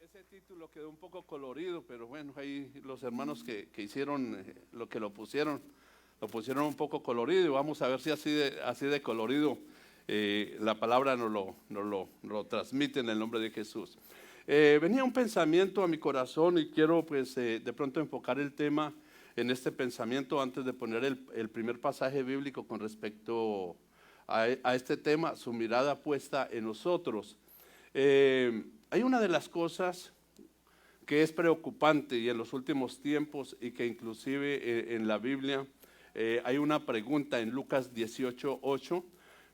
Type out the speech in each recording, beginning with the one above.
Ese título quedó un poco colorido, pero bueno, ahí los hermanos que hicieron lo pusieron un poco colorido, y vamos a ver si así de colorido la palabra nos lo transmite en el nombre de Jesús. Venía un pensamiento a mi corazón y quiero pues de pronto enfocar el tema en este pensamiento antes de poner el primer pasaje bíblico con respecto a este tema, su mirada puesta en nosotros. Hay una de las cosas que es preocupante y en los últimos tiempos, y que inclusive en la Biblia hay una pregunta en Lucas 18:8,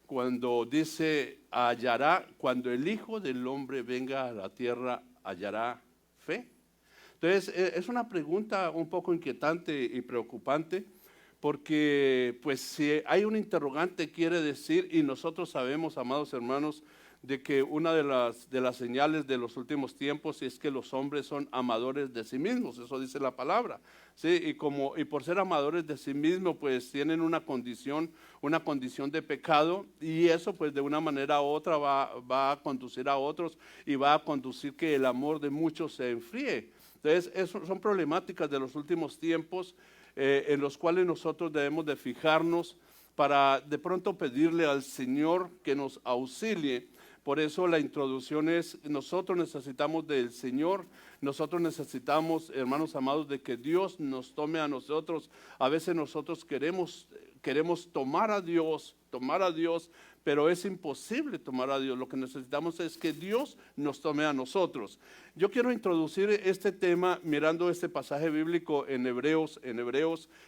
cuando dice: hallará, cuando el Hijo del Hombre venga a la tierra, hallará fe. Entonces es una pregunta un poco inquietante y preocupante, porque pues si hay un interrogante quiere decir, y nosotros sabemos, amados hermanos, de que una de las señales de los últimos tiempos es que los hombres son amadores de sí mismos, eso dice la palabra, ¿sí? Y por ser amadores de sí mismos, pues tienen una condición de pecado, y eso pues de una manera u otra va a conducir a otros, y va a conducir que el amor de muchos se enfríe. Entonces son problemáticas de los últimos tiempos en los cuales nosotros debemos de fijarnos para de pronto pedirle al Señor que nos auxilie. Por eso la introducción es: nosotros necesitamos del Señor, nosotros necesitamos, hermanos amados, de que Dios nos tome a nosotros. A veces nosotros queremos tomar a Dios, pero es imposible tomar a Dios. Lo que necesitamos es que Dios nos tome a nosotros. Yo quiero introducir este tema mirando este pasaje bíblico en Hebreos.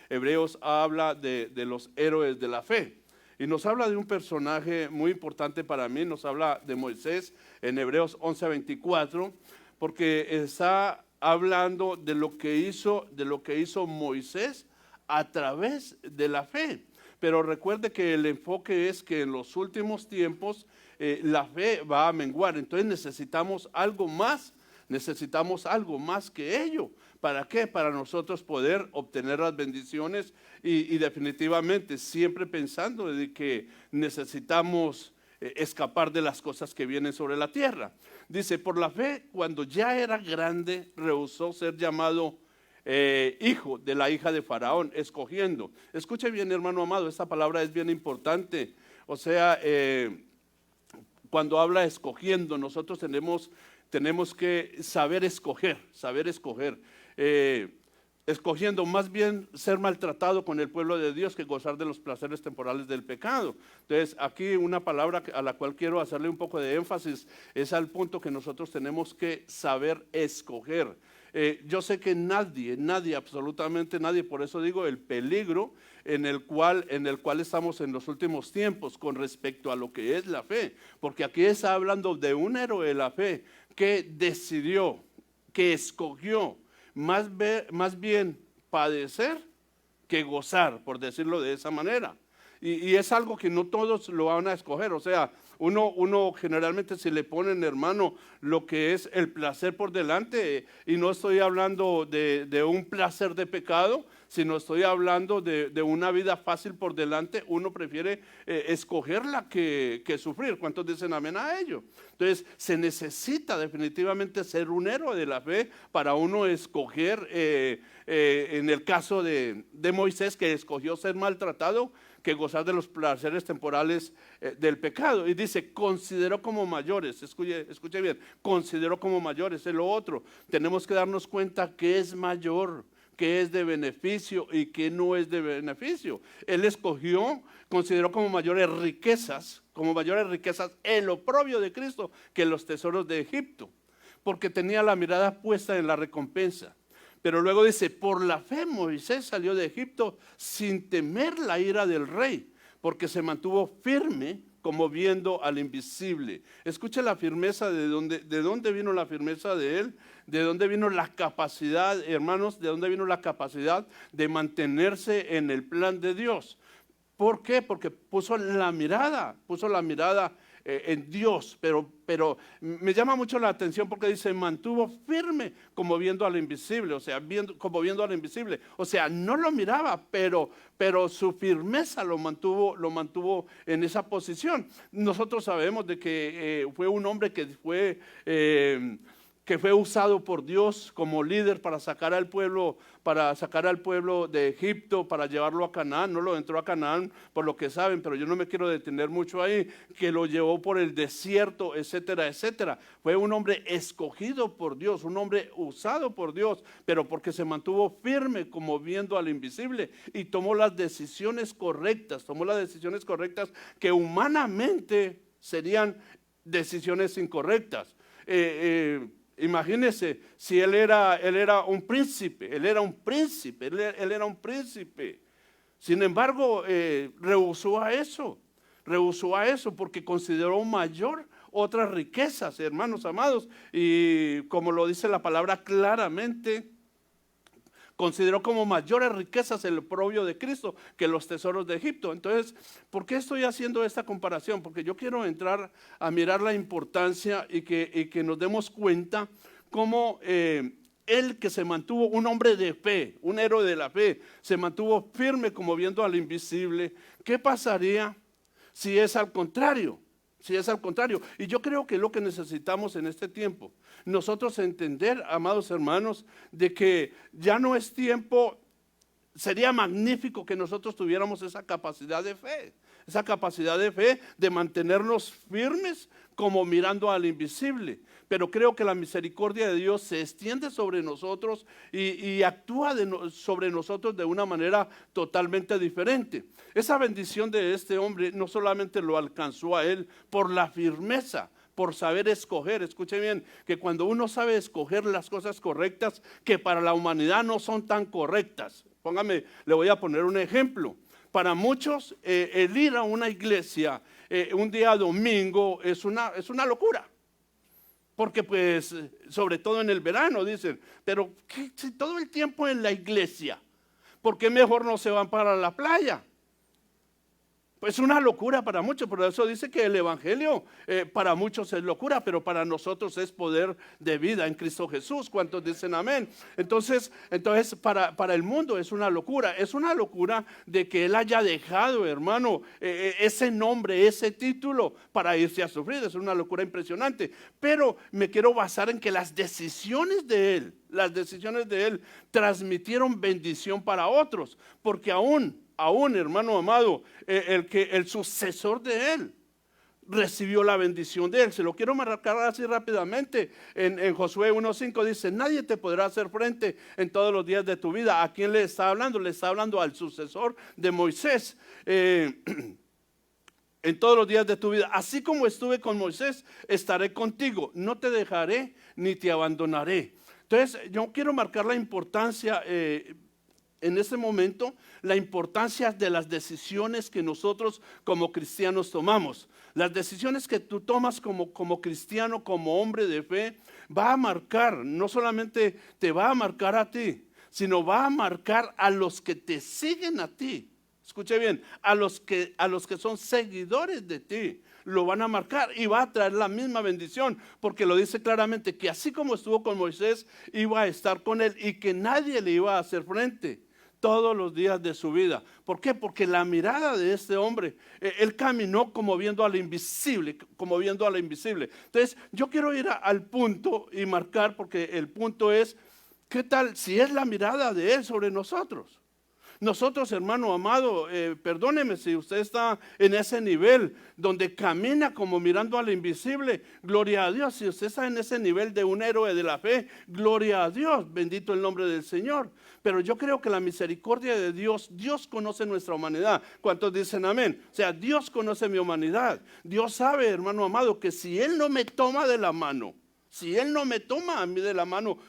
Hebreos habla de los héroes de la fe. Y nos habla de un personaje muy importante para mí, nos habla de Moisés en Hebreos 11:24, porque está hablando de lo que hizo Moisés a través de la fe. Pero recuerde que el enfoque es que en los últimos tiempos la fe va a menguar. Entonces necesitamos algo más que ello. ¿Para qué? Para nosotros poder obtener las bendiciones y definitivamente siempre pensando de que necesitamos escapar de las cosas que vienen sobre la tierra. Dice: por la fe, cuando ya era grande, rehusó ser llamado hijo de la hija de Faraón, escogiendo. Escuche bien, hermano amado, esta palabra es bien importante. O sea, cuando habla escogiendo, nosotros tenemos que saber escoger. Escogiendo más bien ser maltratado con el pueblo de Dios que gozar de los placeres temporales del pecado. Entonces aquí una palabra a la cual quiero hacerle un poco de énfasis es al punto que nosotros tenemos que saber escoger. Yo sé que nadie, absolutamente nadie, por eso digo el peligro en el cual estamos en los últimos tiempos con respecto a lo que es la fe, porque aquí está hablando de un héroe de la fe que decidió, que escogió más bien padecer que gozar, por decirlo de esa manera. Y es algo que no todos lo van a escoger. O sea, uno generalmente se le ponen, hermano, lo que es el placer por delante, y no estoy hablando de un placer de pecado, sino estoy hablando de una vida fácil por delante. Uno prefiere escogerla que sufrir. ¿Cuántos dicen amén a ello? Entonces se necesita definitivamente ser un héroe de la fe para uno escoger, en el caso de Moisés, que escogió ser maltratado que gozar de los placeres temporales del pecado. Y dice: consideró como mayores. Escuche bien, consideró como mayores. Es lo otro, tenemos que darnos cuenta que es mayor, que es de beneficio y que no es de beneficio. Él consideró como mayores riquezas el oprobio de Cristo que los tesoros de Egipto, porque tenía la mirada puesta en la recompensa. Pero luego dice: por la fe Moisés salió de Egipto sin temer la ira del rey, porque se mantuvo firme como viendo al invisible. Escuche la firmeza, de dónde vino la firmeza de él, de dónde vino la capacidad, hermanos, de dónde vino la capacidad de mantenerse en el plan de Dios. ¿Por qué? Porque puso la mirada en Dios, pero me llama mucho la atención porque dice: mantuvo firme como viendo al invisible, o sea, como viendo al invisible, o sea, no lo miraba, pero su firmeza lo mantuvo en esa posición. Nosotros sabemos de que fue un hombre que que fue usado por Dios como líder para sacar al pueblo de Egipto, para llevarlo a Canaán. No lo entró a Canaán por lo que saben, pero yo no me quiero detener mucho ahí, que lo llevó por el desierto, etcétera, etcétera. Fue un hombre escogido por Dios, un hombre usado por Dios, pero porque se mantuvo firme como viendo al invisible y tomó las decisiones correctas que humanamente serían decisiones incorrectas. Imagínese si él era un príncipe, él era un príncipe. Sin embargo, rehusó a eso porque consideró mayor otras riquezas, hermanos amados, y como lo dice la palabra claramente, consideró como mayores riquezas el oprobio de Cristo que los tesoros de Egipto. Entonces, ¿por qué estoy haciendo esta comparación? Porque yo quiero entrar a mirar la importancia y que nos demos cuenta cómo él, que se mantuvo un hombre de fe, un héroe de la fe, se mantuvo firme como viendo al invisible. ¿Qué pasaría si es al contrario? Y yo creo que es lo que necesitamos en este tiempo. Nosotros entender, amados hermanos, de que ya no es tiempo. Sería magnífico que nosotros tuviéramos esa capacidad de fe de mantenernos firmes como mirando al invisible. Pero creo que la misericordia de Dios se extiende sobre nosotros y actúa sobre nosotros de una manera totalmente diferente. Esa bendición de este hombre no solamente lo alcanzó a él por la firmeza, por saber escoger. Escuche bien, que cuando uno sabe escoger las cosas correctas, que para la humanidad no son tan correctas. Póngame, le voy a poner un ejemplo. Para muchos, el ir a una iglesia un día domingo es una locura. Porque pues, sobre todo en el verano, dicen, pero si todo el tiempo en la iglesia, ¿por qué mejor no se van para la playa? Pues una locura para muchos, por eso dice que el evangelio para muchos es locura, pero para nosotros es poder de vida en Cristo Jesús. ¿Cuántos dicen amén? Entonces para el mundo es una locura de que él haya dejado, hermano, ese nombre, ese título para irse a sufrir. Es una locura impresionante, pero me quiero basar en que las decisiones de él transmitieron bendición para otros, porque aún, hermano amado, el sucesor de él recibió la bendición de él. Se lo quiero marcar así rápidamente. En Josué 1:5 dice: nadie te podrá hacer frente en todos los días de tu vida. ¿A quién le está hablando? Le está hablando al sucesor de Moisés. En todos los días de tu vida, así como estuve con Moisés, estaré contigo, no te dejaré ni te abandonaré. Entonces yo quiero marcar la importancia en ese momento, la importancia de las decisiones que nosotros como cristianos tomamos. Las decisiones que tú tomas como cristiano, como hombre de fe, va a marcar, no solamente te va a marcar a ti, sino va a marcar a los que te siguen a ti. Escuche bien, a los que son seguidores de ti, lo van a marcar y va a traer la misma bendición, porque lo dice claramente que así como estuvo con Moisés, iba a estar con él y que nadie le iba a hacer frente todos los días de su vida. ¿Por qué? Porque la mirada de este hombre, él caminó como viendo a lo invisible, Entonces yo quiero ir al punto y marcar, porque el punto es, ¿qué tal si es la mirada de él sobre nosotros? Nosotros, hermano amado, perdóneme si usted está en ese nivel donde camina como mirando al invisible, gloria a Dios. Si usted está en ese nivel de un héroe de la fe, gloria a Dios, bendito el nombre del Señor. Pero yo creo que la misericordia de Dios conoce nuestra humanidad. ¿Cuántos dicen amén? O sea, Dios conoce mi humanidad. Dios sabe, hermano amado, que si Él no me toma de la mano, si Él no me toma a mí de la mano,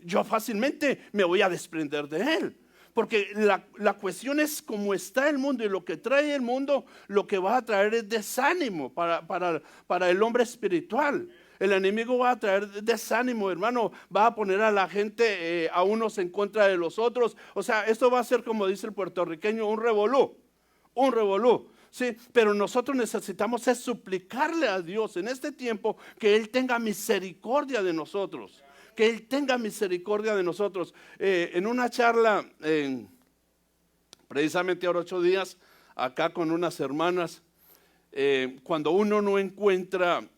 yo fácilmente me voy a desprender de Él. Porque la cuestión es cómo está el mundo, y lo que trae el mundo, lo que va a traer es desánimo para el hombre espiritual. El enemigo va a traer desánimo, hermano, va a poner a la gente, a unos en contra de los otros. O sea, esto va a ser, como dice el puertorriqueño, un revolú. Sí, pero nosotros necesitamos es suplicarle a Dios en este tiempo que Él tenga misericordia de nosotros. Que Él tenga misericordia de nosotros. En una charla, precisamente ahora 8 días, acá con unas hermanas, cuando uno no encuentra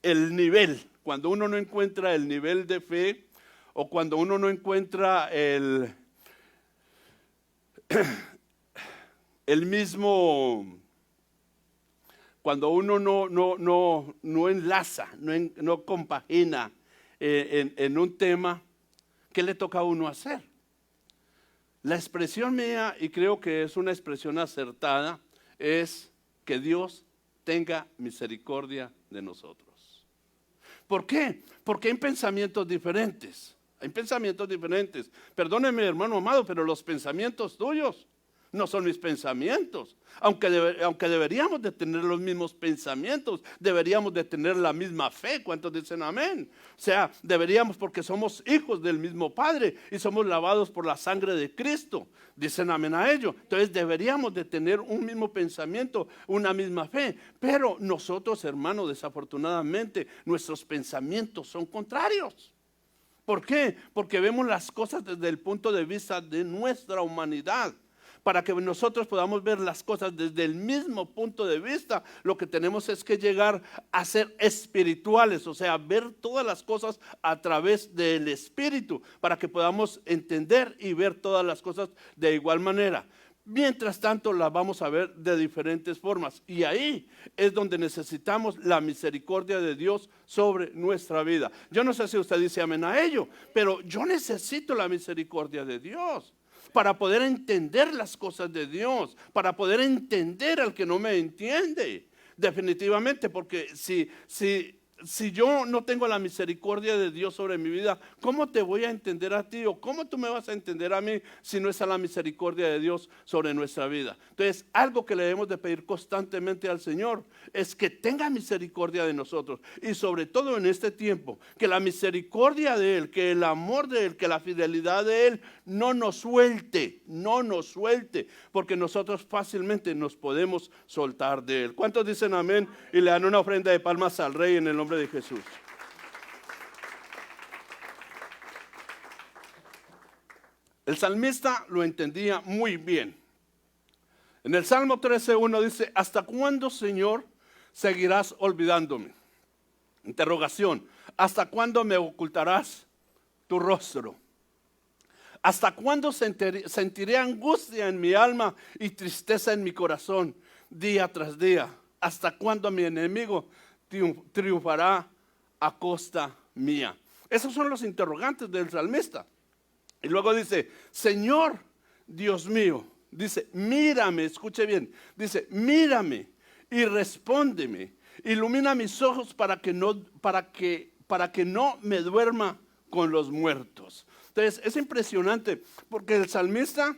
el nivel, cuando uno no encuentra el nivel de fe, o cuando uno no encuentra el mismo, cuando uno no enlaza, no compagina en un tema, ¿qué le toca a uno hacer? La expresión mía, y creo que es una expresión acertada, es que Dios tenga misericordia de nosotros. ¿Por qué? Porque hay pensamientos diferentes. Hay pensamientos diferentes. Perdóneme, hermano amado, pero los pensamientos tuyos no son mis pensamientos. Aunque deberíamos de tener los mismos pensamientos, deberíamos de tener la misma fe. ¿Cuántos dicen amén? O sea, deberíamos, porque somos hijos del mismo Padre y somos lavados por la sangre de Cristo. Dicen amén a ello. Entonces deberíamos de tener un mismo pensamiento, una misma fe. Pero nosotros, hermanos, desafortunadamente, nuestros pensamientos son contrarios. ¿Por qué? Porque vemos las cosas desde el punto de vista de nuestra humanidad. Para que nosotros podamos ver las cosas desde el mismo punto de vista, lo que tenemos es que llegar a ser espirituales, o sea, ver todas las cosas a través del Espíritu, para que podamos entender y ver todas las cosas de igual manera. Mientras tanto, las vamos a ver de diferentes formas, y ahí es donde necesitamos la misericordia de Dios sobre nuestra vida. Yo no sé si usted dice amén a ello, pero yo necesito la misericordia de Dios para poder entender las cosas de Dios, para poder entender al que no me entiende. Definitivamente, porque si yo no tengo la misericordia de Dios sobre mi vida, ¿cómo te voy a entender a ti? ¿O cómo tú me vas a entender a mí si no es a la misericordia de Dios sobre nuestra vida? Entonces, algo que le debemos de pedir constantemente al Señor es que tenga misericordia de nosotros. Y sobre todo en este tiempo, que la misericordia de Él, que el amor de Él, que la fidelidad de Él no nos suelte, porque nosotros fácilmente nos podemos soltar de Él. ¿Cuántos dicen amén? Y le dan una ofrenda de palmas al Rey en el nombre de Jesús. El salmista lo entendía muy bien. En el Salmo 13:1 dice: ¿hasta cuándo, Señor, seguirás olvidándome? Interrogación. ¿Hasta cuándo me ocultarás tu rostro? ¿Hasta cuándo sentiré angustia en mi alma y tristeza en mi corazón día tras día? ¿Hasta cuándo mi enemigo triunfará a costa mía? Esos son los interrogantes del salmista. Y luego dice: Señor Dios mío, dice, mírame, escuche bien, dice, mírame y respóndeme, ilumina mis ojos para que no me duerma con los muertos. Entonces es impresionante, porque el salmista,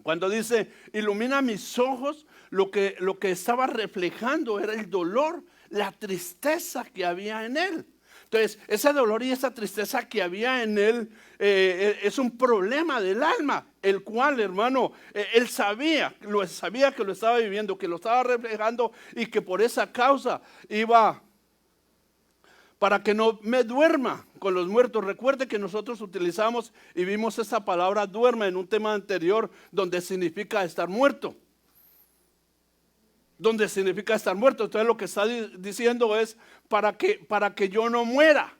cuando dice ilumina mis ojos, lo que estaba reflejando era el dolor, la tristeza que había en él. Entonces, ese dolor y esa tristeza que había en él es un problema del alma, el cual, hermano, él sabía que lo estaba viviendo, que lo estaba reflejando, y que por esa causa iba para que no me duerma con los muertos. Recuerde que nosotros utilizamos y vimos esa palabra duerma en un tema anterior, donde significa estar muerto. Donde significa estar muerto. Entonces lo que está diciendo es para que yo no muera,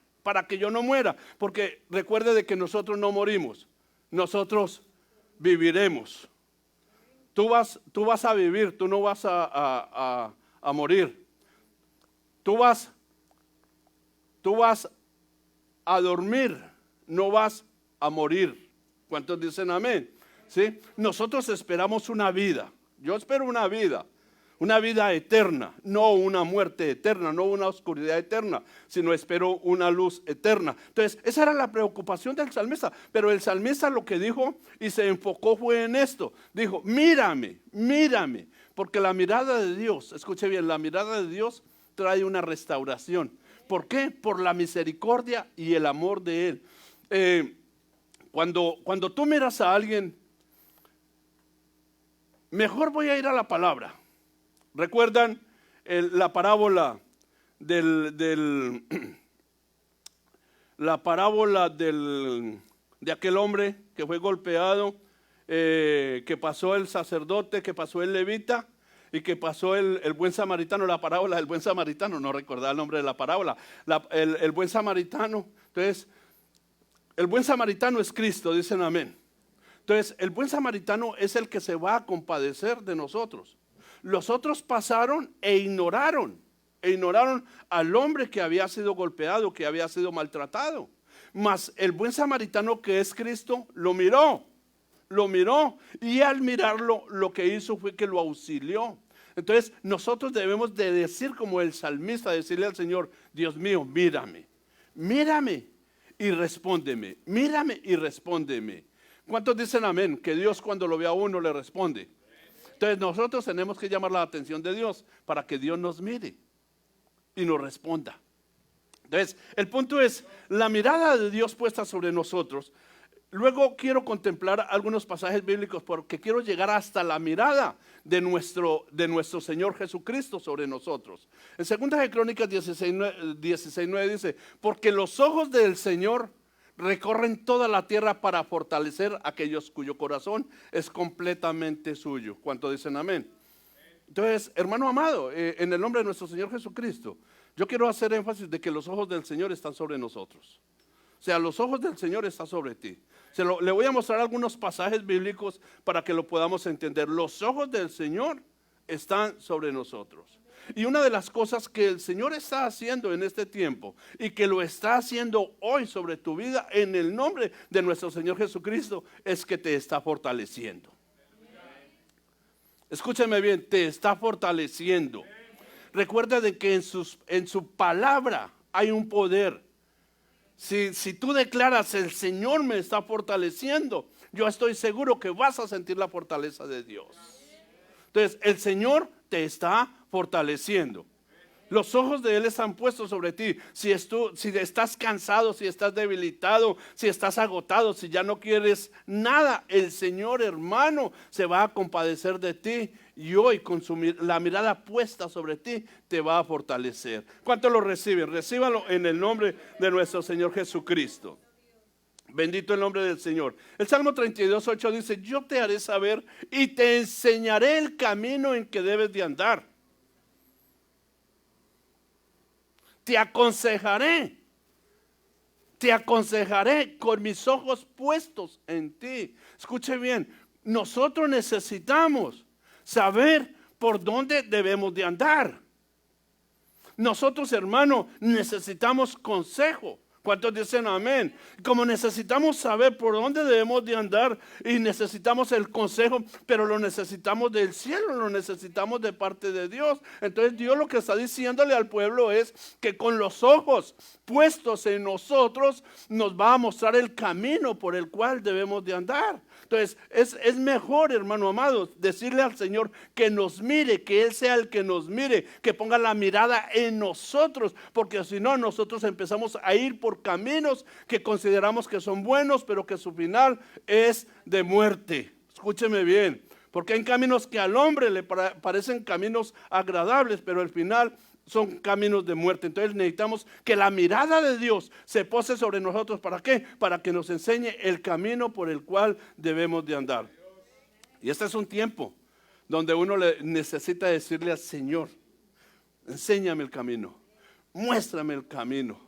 porque recuerde de que nosotros no morimos, nosotros viviremos. Tú vas a vivir, tú no vas a morir. Tú vas a dormir, no vas a morir. ¿Cuántos dicen amén? ¿Sí? Nosotros esperamos una vida. Yo espero una vida eterna, no una muerte eterna, no una oscuridad eterna, sino espero una luz eterna. Entonces, esa era la preocupación del salmista. Pero el salmista lo que dijo y se enfocó fue en esto. Dijo, mírame, porque la mirada de Dios, escuche bien, la mirada de Dios trae una restauración. ¿Por qué? Por la misericordia y el amor de Él. Cuando tú miras a alguien, mejor voy a ir a la palabra. ¿Recuerdan la parábola de aquel hombre que fue golpeado, que pasó el sacerdote, que pasó el levita? y que pasó el buen samaritano, la parábola del buen samaritano, no recordaba el nombre de la parábola, el buen samaritano. Entonces, el buen samaritano es Cristo, dicen amén. Entonces, el buen samaritano es el que se va a compadecer de nosotros. Los otros pasaron e ignoraron al hombre que había sido golpeado, que había sido maltratado. Mas el buen samaritano, que es Cristo, lo miró, y al mirarlo lo que hizo fue que lo auxilió. Entonces nosotros debemos de decir como el salmista, decirle al Señor: Dios mío, mírame y respóndeme, mírame y respóndeme. ¿Cuántos dicen amén? Que Dios, cuando lo ve a uno, le responde. Entonces nosotros tenemos que llamar la atención de Dios para que Dios nos mire y nos responda. Entonces el punto es la mirada de Dios puesta sobre nosotros. Luego quiero contemplar algunos pasajes bíblicos porque quiero llegar hasta la mirada de nuestro Señor Jesucristo sobre nosotros. En 2 de Crónicas 16:9 dice: porque los ojos del Señor recorren toda la tierra para fortalecer a aquellos cuyo corazón es completamente suyo. ¿Cuánto dicen amén? Entonces, hermano amado, en el nombre de nuestro Señor Jesucristo, yo quiero hacer énfasis de que los ojos del Señor están sobre nosotros. O sea, los ojos del Señor están sobre ti. Le voy a mostrar algunos pasajes bíblicos para que lo podamos entender. Los ojos del Señor están sobre nosotros. Y una de las cosas que el Señor está haciendo en este tiempo y que lo está haciendo hoy sobre tu vida en el nombre de nuestro Señor Jesucristo es que te está fortaleciendo. Escúchame bien, te está fortaleciendo. Recuerda de que en su palabra hay un poder. Si tú declaras: el Señor me está fortaleciendo, yo estoy seguro que vas a sentir la fortaleza de Dios. Entonces el Señor te está fortaleciendo. Los ojos de Él están puestos sobre ti. Si estás cansado, si estás debilitado, si estás agotado, si ya no quieres nada, el Señor, hermano, se va a compadecer de ti. Y hoy, con la mirada puesta sobre ti, te va a fortalecer. ¿Cuántos lo reciben? Recíbanlo en el nombre de nuestro Señor Jesucristo. Bendito el nombre del Señor. El Salmo 32:8 dice: yo te haré saber y te enseñaré el camino en que debes de andar. Te aconsejaré con mis ojos puestos en ti. Escuche bien, nosotros necesitamos saber por dónde debemos de andar. Nosotros, hermano, necesitamos consejo. ¿Cuántos dicen amén? Como necesitamos saber por dónde debemos de andar y necesitamos el consejo, pero lo necesitamos del cielo, lo necesitamos de parte de Dios. Entonces Dios lo que está diciéndole al pueblo es que con los ojos puestos en nosotros nos va a mostrar el camino por el cual debemos de andar. Entonces es mejor, hermano amado, decirle al Señor que nos mire, que Él sea el que nos mire, que ponga la mirada en nosotros, porque si no, nosotros empezamos a ir por caminos que consideramos que son buenos, pero que su final es de muerte. Escúcheme bien, porque hay caminos que al hombre le parecen caminos agradables, pero al final son caminos de muerte. Entonces necesitamos que la mirada de Dios se pose sobre nosotros. ¿Para qué? Para que nos enseñe el camino por el cual debemos de andar. Y este es un tiempo donde uno necesita decirle al Señor: enséñame el camino, muéstrame el camino.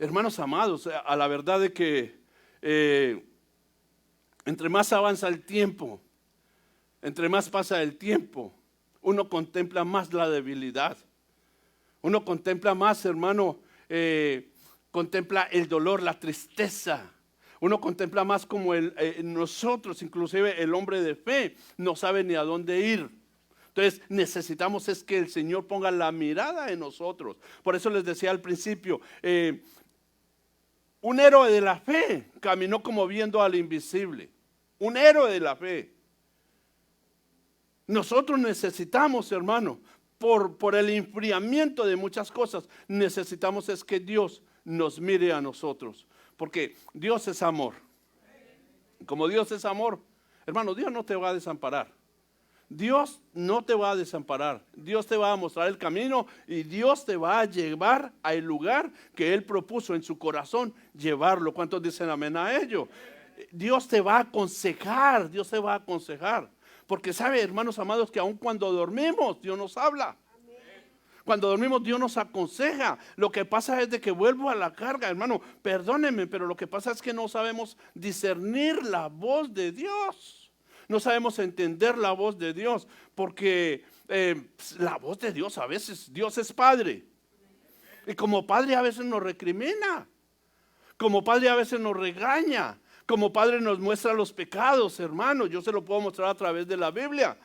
Hermanos amados, a la verdad de que entre más avanza el tiempo, entre más pasa el tiempo, uno contempla más la debilidad. Uno contempla más, hermano, contempla el dolor, la tristeza. Uno contempla más como nosotros, inclusive el hombre de fe, no sabe ni a dónde ir. Entonces necesitamos es que el Señor ponga la mirada en nosotros. Por eso les decía al principio, un héroe de la fe caminó como viendo al invisible. Un héroe de la fe. Nosotros necesitamos, hermano, por el enfriamiento de muchas cosas, necesitamos es que Dios nos mire a nosotros, porque Dios es amor. Como Dios es amor, hermano, Dios no te va a desamparar. Dios no te va a desamparar. Dios te va a mostrar el camino y Dios te va a llevar al lugar que Él propuso en su corazón llevarlo. ¿Cuántos dicen amén a ello? Dios te va a aconsejar, Dios te va a aconsejar. Porque sabe, hermanos amados, que aun cuando dormimos, Dios nos habla. Cuando dormimos, Dios nos aconseja. Lo que pasa es de que vuelvo a la carga, hermano. Perdónenme, pero lo que pasa es que no sabemos discernir la voz de Dios. No sabemos entender la voz de Dios. Porque la voz de Dios, a veces Dios es Padre. Y como Padre a veces nos recrimina. Como Padre a veces nos regaña. Como Padre nos muestra los pecados, hermano. Yo se lo puedo mostrar a través de la Biblia.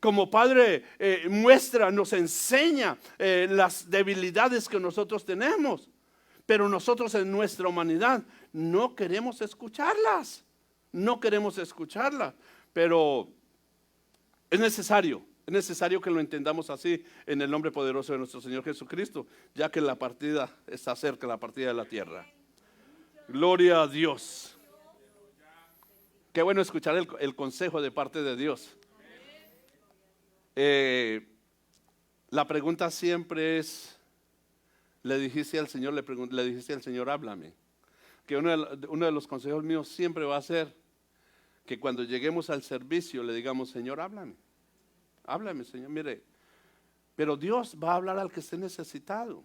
Como Padre muestra, nos enseña las debilidades que nosotros tenemos. Pero nosotros en nuestra humanidad no queremos escucharlas. No queremos escucharlas. Pero es necesario que lo entendamos así en el nombre poderoso de nuestro Señor Jesucristo, ya que la partida está cerca, la partida de la tierra. Gloria a Dios. Qué bueno escuchar el consejo de parte de Dios. La pregunta siempre es, le dijiste al Señor, háblame. Que uno de los consejos míos siempre va a ser que cuando lleguemos al servicio le digamos, Señor, háblame. Háblame, Señor, mire. Pero Dios va a hablar al que esté necesitado.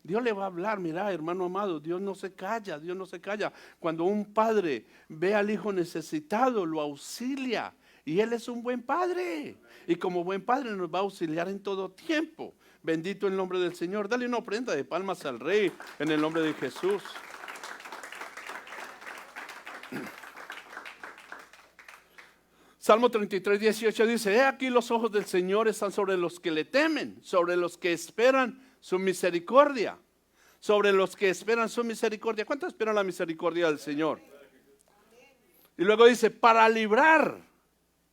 Dios le va a hablar. Mira, hermano amado, Dios no se calla, Dios no se calla. Cuando un padre ve al hijo necesitado, lo auxilia. Y Él es un buen padre. Y como buen padre nos va a auxiliar en todo tiempo. Bendito el nombre del Señor. Dale una ofrenda de palmas al Rey en el nombre de Jesús. Salmo 33, 18 dice, he aquí los ojos del Señor están sobre los que le temen, sobre los que esperan su misericordia, sobre los que esperan su misericordia. ¿Cuánto esperan la misericordia del Señor? Y luego dice, para librar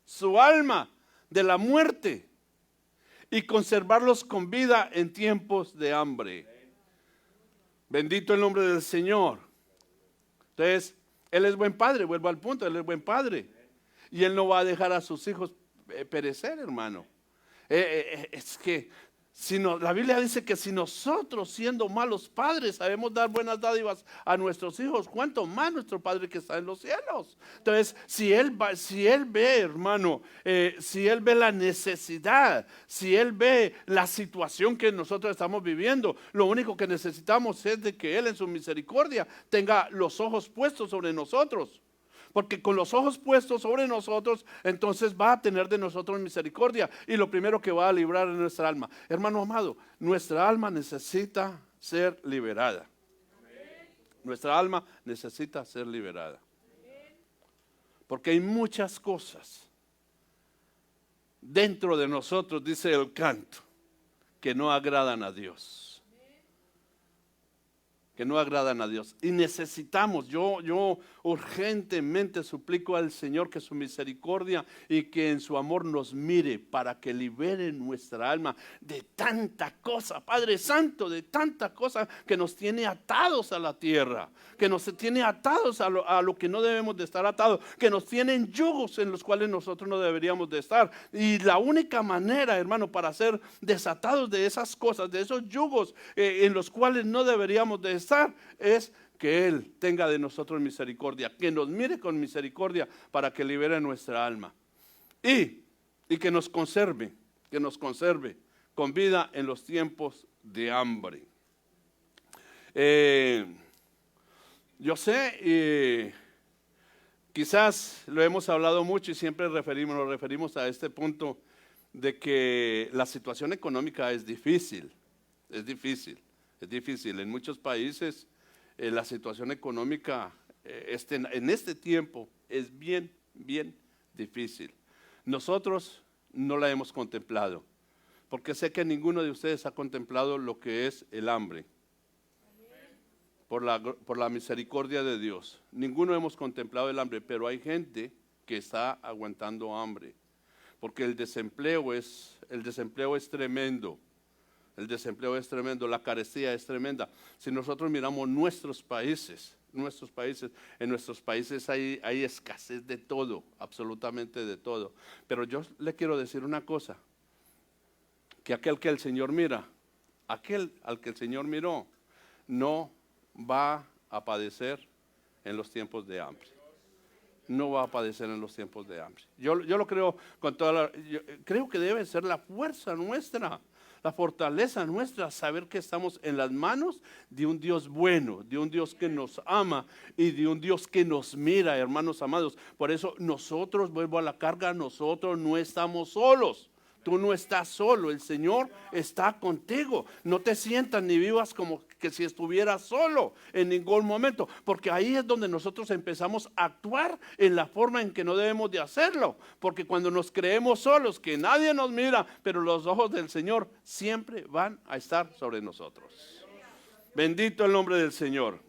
su alma de la muerte y conservarlos con vida en tiempos de hambre. Bendito el nombre del Señor. Entonces, Él es buen padre, vuelvo al punto, Él es buen padre. Y Él no va a dejar a sus hijos perecer, hermano. Es que la Biblia dice que si nosotros siendo malos padres sabemos dar buenas dádivas a nuestros hijos, ¿cuánto más nuestro Padre que está en los cielos? Entonces, si Él ve, hermano, si Él ve la necesidad, si Él ve la situación que nosotros estamos viviendo, lo único que necesitamos es de que Él en su misericordia tenga los ojos puestos sobre nosotros. Porque con los ojos puestos sobre nosotros, entonces va a tener de nosotros misericordia. Y lo primero que va a librar es nuestra alma. Hermano amado, nuestra alma necesita ser liberada. Nuestra alma necesita ser liberada. Porque hay muchas cosas dentro de nosotros, dice el canto, que no agradan a Dios. Que no agradan a Dios. Y necesitamos, yo urgentemente suplico al Señor que su misericordia y que en su amor nos mire para que libere nuestra alma de tanta cosa, Padre Santo, de tanta cosa que nos tiene atados a la tierra, que nos tiene atados a lo que no debemos de estar atados, que nos tienen yugos en los cuales nosotros no deberíamos de estar. Y la única manera, hermano, para ser desatados de esas cosas, de esos yugos en los cuales no deberíamos de estar, es que Él tenga de nosotros misericordia, que nos mire con misericordia para que libere nuestra alma y que nos conserve con vida en los tiempos de hambre. Yo sé, quizás lo hemos hablado mucho y siempre nos referimos a este punto de que la situación económica es difícil. En muchos países la situación económica en este tiempo es bien difícil. Nosotros no la hemos contemplado, porque sé que ninguno de ustedes ha contemplado lo que es el hambre. Por la misericordia de Dios. Ninguno hemos contemplado el hambre, pero hay gente que está aguantando hambre, porque el desempleo es tremendo. El desempleo es tremendo, la carestía es tremenda. Si nosotros miramos nuestros países, en nuestros países hay escasez de todo, absolutamente de todo. Pero yo le quiero decir una cosa, que aquel que el Señor mira, aquel al que el Señor miró, no va a padecer en los tiempos de hambre. no va a padecer en los tiempos de hambre. Yo lo creo con creo que debe ser la fuerza nuestra, la fortaleza nuestra, saber que estamos en las manos de un Dios bueno, de un Dios que nos ama y de un Dios que nos mira, hermanos amados. Por eso nosotros, vuelvo a la carga, nosotros no estamos solos. Tú no estás solo, el Señor está contigo. No te sientas ni vivas como que si estuvieras solo en ningún momento, porque ahí es donde nosotros empezamos a actuar en la forma en que no debemos de hacerlo, porque cuando nos creemos solos, que nadie nos mira, pero los ojos del Señor siempre van a estar sobre nosotros. Bendito el nombre del Señor.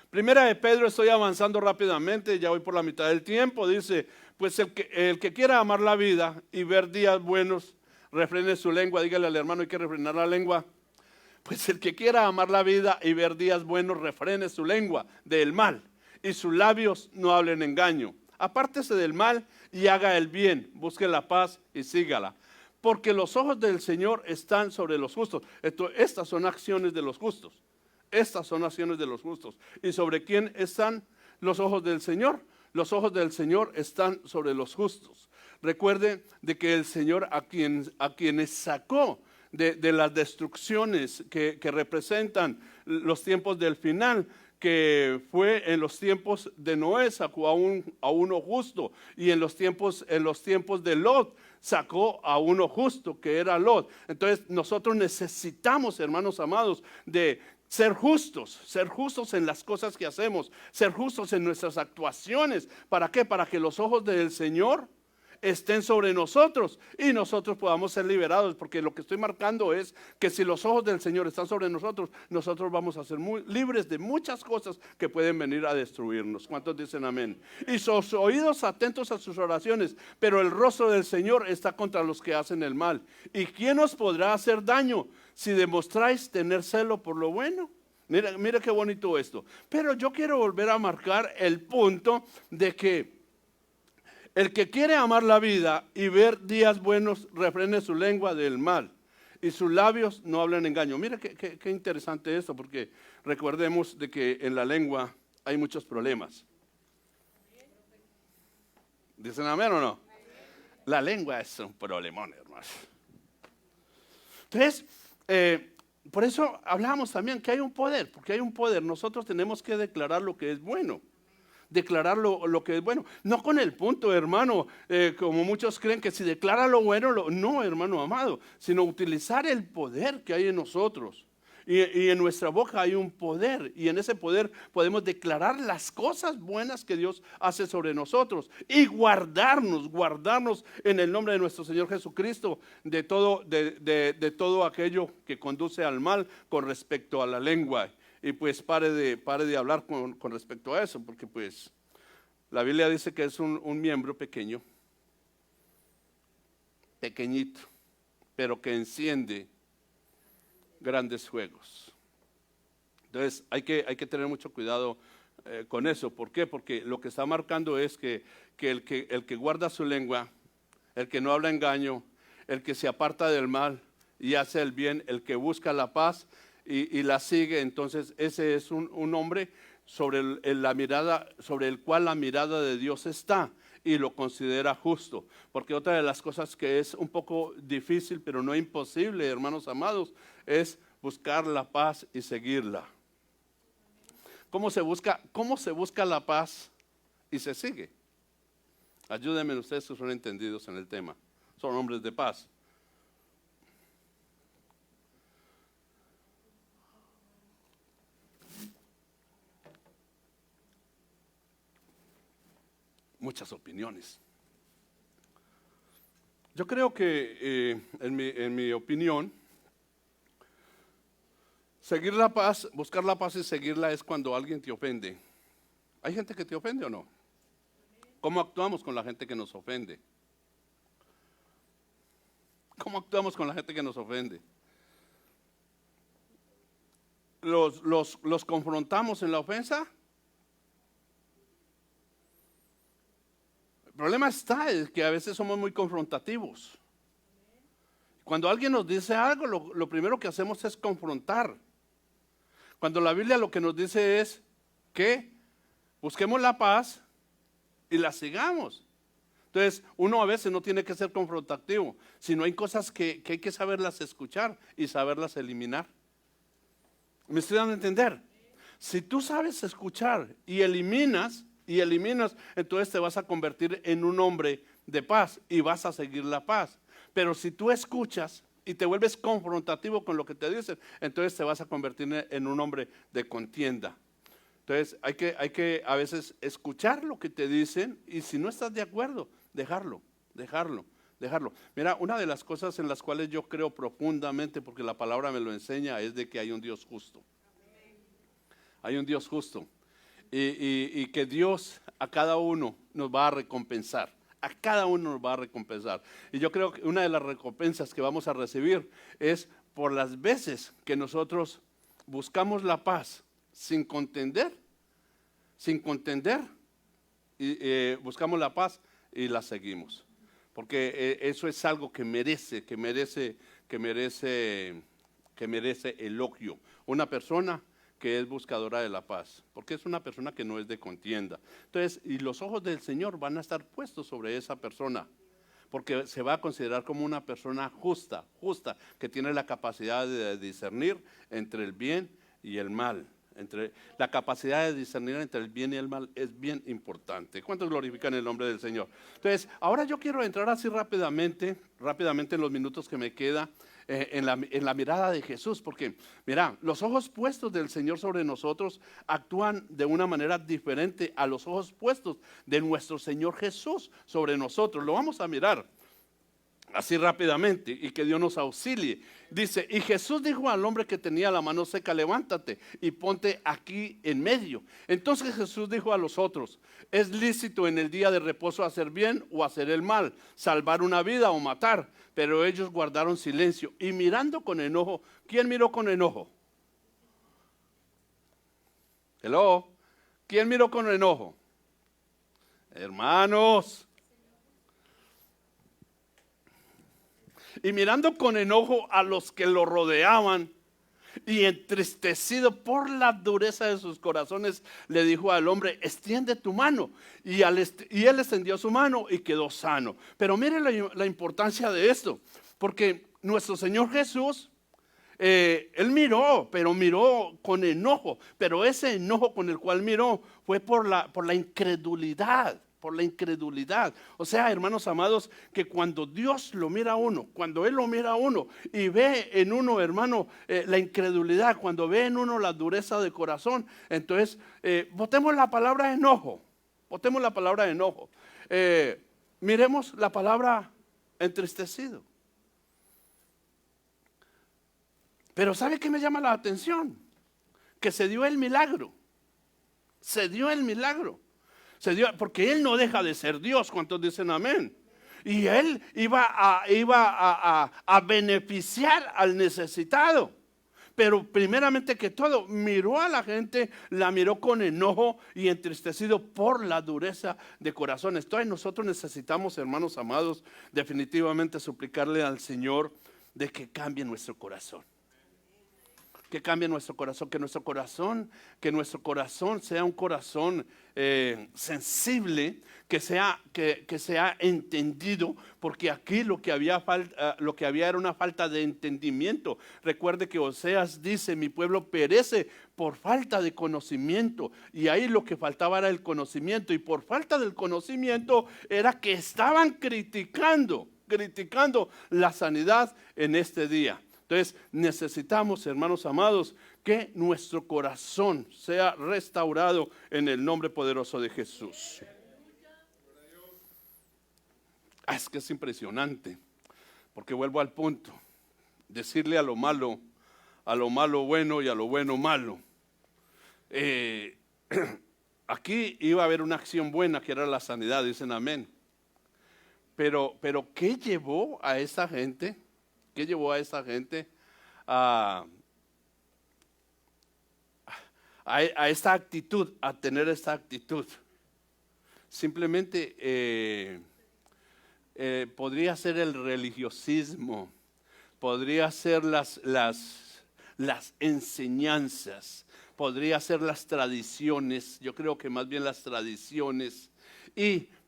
Primera de Pedro, estoy avanzando rápidamente, ya voy por la mitad del tiempo, dice: pues el que quiera amar la vida y ver días buenos, refrene su lengua. Dígale al hermano, hay que refrenar la lengua. Pues el que quiera amar la vida y ver días buenos, refrene su lengua del mal, y sus labios no hablen engaño. Apártese del mal y haga el bien, busque la paz y sígala. Porque los ojos del Señor están sobre los justos. Estas son acciones de los justos. Estas son acciones de los justos. ¿Y sobre quién están los ojos del Señor? Los ojos del Señor están sobre los justos. Recuerde de que el Señor a quienes sacó de las destrucciones que representan los tiempos del final, que fue en los tiempos de Noé, sacó a uno justo, y en los tiempos de Lot sacó a uno justo, que era Lot. Entonces nosotros necesitamos, hermanos amados, de ser justos en las cosas que hacemos, ser justos en nuestras actuaciones. ¿Para qué? Para que los ojos del Señor estén sobre nosotros y nosotros podamos ser liberados, porque lo que estoy marcando es que si los ojos del Señor están sobre nosotros, nosotros vamos a ser muy libres de muchas cosas que pueden venir a destruirnos. ¿Cuántos dicen amén? Y sus oídos atentos a sus oraciones, pero el rostro del Señor está contra los que hacen el mal. ¿Y quién os podrá hacer daño si demostráis tener celo por lo bueno? Mira qué bonito esto. Pero yo quiero volver a marcar el punto de que el que quiere amar la vida y ver días buenos, refrene su lengua del mal, y sus labios no hablen engaño. Mira qué interesante esto, porque recordemos de que en la lengua hay muchos problemas. ¿Dicen amén o no? La lengua es un problemón, hermanos. Entonces, por eso hablamos también que hay un poder, porque hay un poder. Nosotros tenemos que declarar lo que es bueno. Declarar lo que es bueno, no con el punto, hermano, como muchos creen que si declara lo bueno, no, hermano amado, sino utilizar el poder que hay en nosotros. Y en nuestra boca hay un poder, y en ese poder podemos declarar las cosas buenas que Dios hace sobre nosotros y guardarnos en el nombre de nuestro Señor Jesucristo de todo aquello que conduce al mal con respecto a la lengua. Y pues pare de hablar con respecto a eso, porque pues la Biblia dice que es un miembro pequeñito, pero que enciende grandes fuegos. Entonces hay que tener mucho cuidado con eso. ¿Por qué? Porque lo que está marcando es que el que guarda su lengua, el que no habla engaño, el que se aparta del mal y hace el bien, el que busca la paz y la sigue, entonces ese es un hombre sobre el cual la mirada de Dios está y lo considera justo. Porque otra de las cosas que es un poco difícil, pero no imposible, hermanos amados, es buscar la paz y seguirla. ¿Cómo se busca la paz y se sigue? Ayúdenme ustedes que son entendidos en el tema, son hombres de paz. Muchas opiniones. Yo creo que en mi opinión, seguir la paz, buscar la paz y seguirla es cuando alguien te ofende. ¿Hay gente que te ofende o no? ¿Cómo actuamos con la gente que nos ofende? ¿Cómo actuamos con la gente que nos ofende? ¿Los confrontamos en la ofensa? El problema está es que a veces somos muy confrontativos. Cuando alguien nos dice algo, lo primero que hacemos es confrontar. Cuando la Biblia lo que nos dice es que busquemos la paz y las sigamos. Entonces, uno a veces no tiene que ser confrontativo, sino hay cosas que hay que saberlas escuchar y saberlas eliminar. ¿Me estoy dando a entender? Si tú sabes escuchar y eliminas, entonces te vas a convertir en un hombre de paz y vas a seguir la paz. Pero si tú escuchas y te vuelves confrontativo con lo que te dicen, entonces te vas a convertir en un hombre de contienda. Entonces hay que a veces escuchar lo que te dicen y si no estás de acuerdo, dejarlo. Mira, una de las cosas en las cuales yo creo profundamente, porque la palabra me lo enseña, es de que hay un Dios justo. Hay un Dios justo y que Dios a cada uno nos va a recompensar. A cada uno nos va a recompensar. Y yo creo que una de las recompensas que vamos a recibir es por las veces que nosotros buscamos la paz sin contender, y buscamos la paz y la seguimos. Porque eso es algo que merece elogio. Una persona que es buscadora de la paz, porque es una persona que no es de contienda. Entonces, y los ojos del Señor van a estar puestos sobre esa persona, porque se va a considerar como una persona justa, que tiene la capacidad de discernir entre el bien y el mal. La capacidad de discernir entre el bien y el mal es bien importante. ¿Cuántos glorifican el nombre del Señor? Entonces, ahora yo quiero entrar así rápidamente en los minutos que me queda, en la mirada de Jesús, porque mira, los ojos puestos del Señor sobre nosotros actúan de una manera diferente a los ojos puestos de nuestro Señor Jesús sobre nosotros. Lo vamos a mirar así rápidamente y que Dios nos auxilie. Dice, y Jesús dijo al hombre que tenía la mano seca, levántate y ponte aquí en medio. Entonces Jesús dijo a los otros, es lícito en el día de reposo hacer bien o hacer el mal, salvar una vida o matar. Pero ellos guardaron silencio y mirando con enojo. ¿Quién miró con enojo? Hello. ¿Quién miró con enojo? Hermanos. Y mirando con enojo a los que lo rodeaban y entristecido por la dureza de sus corazones, le dijo al hombre, extiende tu mano. Y él extendió su mano y quedó sano. Pero mire la importancia de esto, porque nuestro Señor Jesús, Él miró, pero miró con enojo. Pero ese enojo con el cual miró fue por la incredulidad. Por la incredulidad. O sea, hermanos amados, que cuando Dios lo mira a uno, cuando Él lo mira a uno y ve en uno, hermano, la incredulidad, cuando ve en uno la dureza de corazón, entonces botemos la palabra enojo. Botemos la palabra enojo. Miremos la palabra entristecido. Pero ¿sabe qué me llama la atención? Que se dio el milagro. Se dio el milagro. Porque Él no deja de ser Dios. ¿Cuántos dicen amén? Y Él iba a beneficiar al necesitado. Pero primeramente que todo, miró a la gente, la miró con enojo y entristecido por la dureza de corazón. Entonces nosotros necesitamos, hermanos amados, definitivamente suplicarle al Señor de que cambie nuestro corazón. Que cambie nuestro corazón, que nuestro corazón sea un corazón sensible, que sea entendido, porque aquí lo que había era una falta de entendimiento. Recuerde que Oseas dice, mi pueblo perece por falta de conocimiento, y ahí lo que faltaba era el conocimiento, y por falta del conocimiento era que estaban criticando la sanidad en este día. Entonces necesitamos, hermanos amados, que nuestro corazón sea restaurado en el nombre poderoso de Jesús. Es que es impresionante, porque vuelvo al punto, decirle a lo malo bueno y a lo bueno malo. Aquí iba a haber una acción buena que era la sanidad, dicen amén. Pero ¿qué llevó a esa gente? ¿Qué llevó a esa gente a esta actitud, a tener esta actitud? Simplemente podría ser el religiosismo, podría ser las enseñanzas, podría ser las tradiciones. Yo creo que más bien las tradiciones.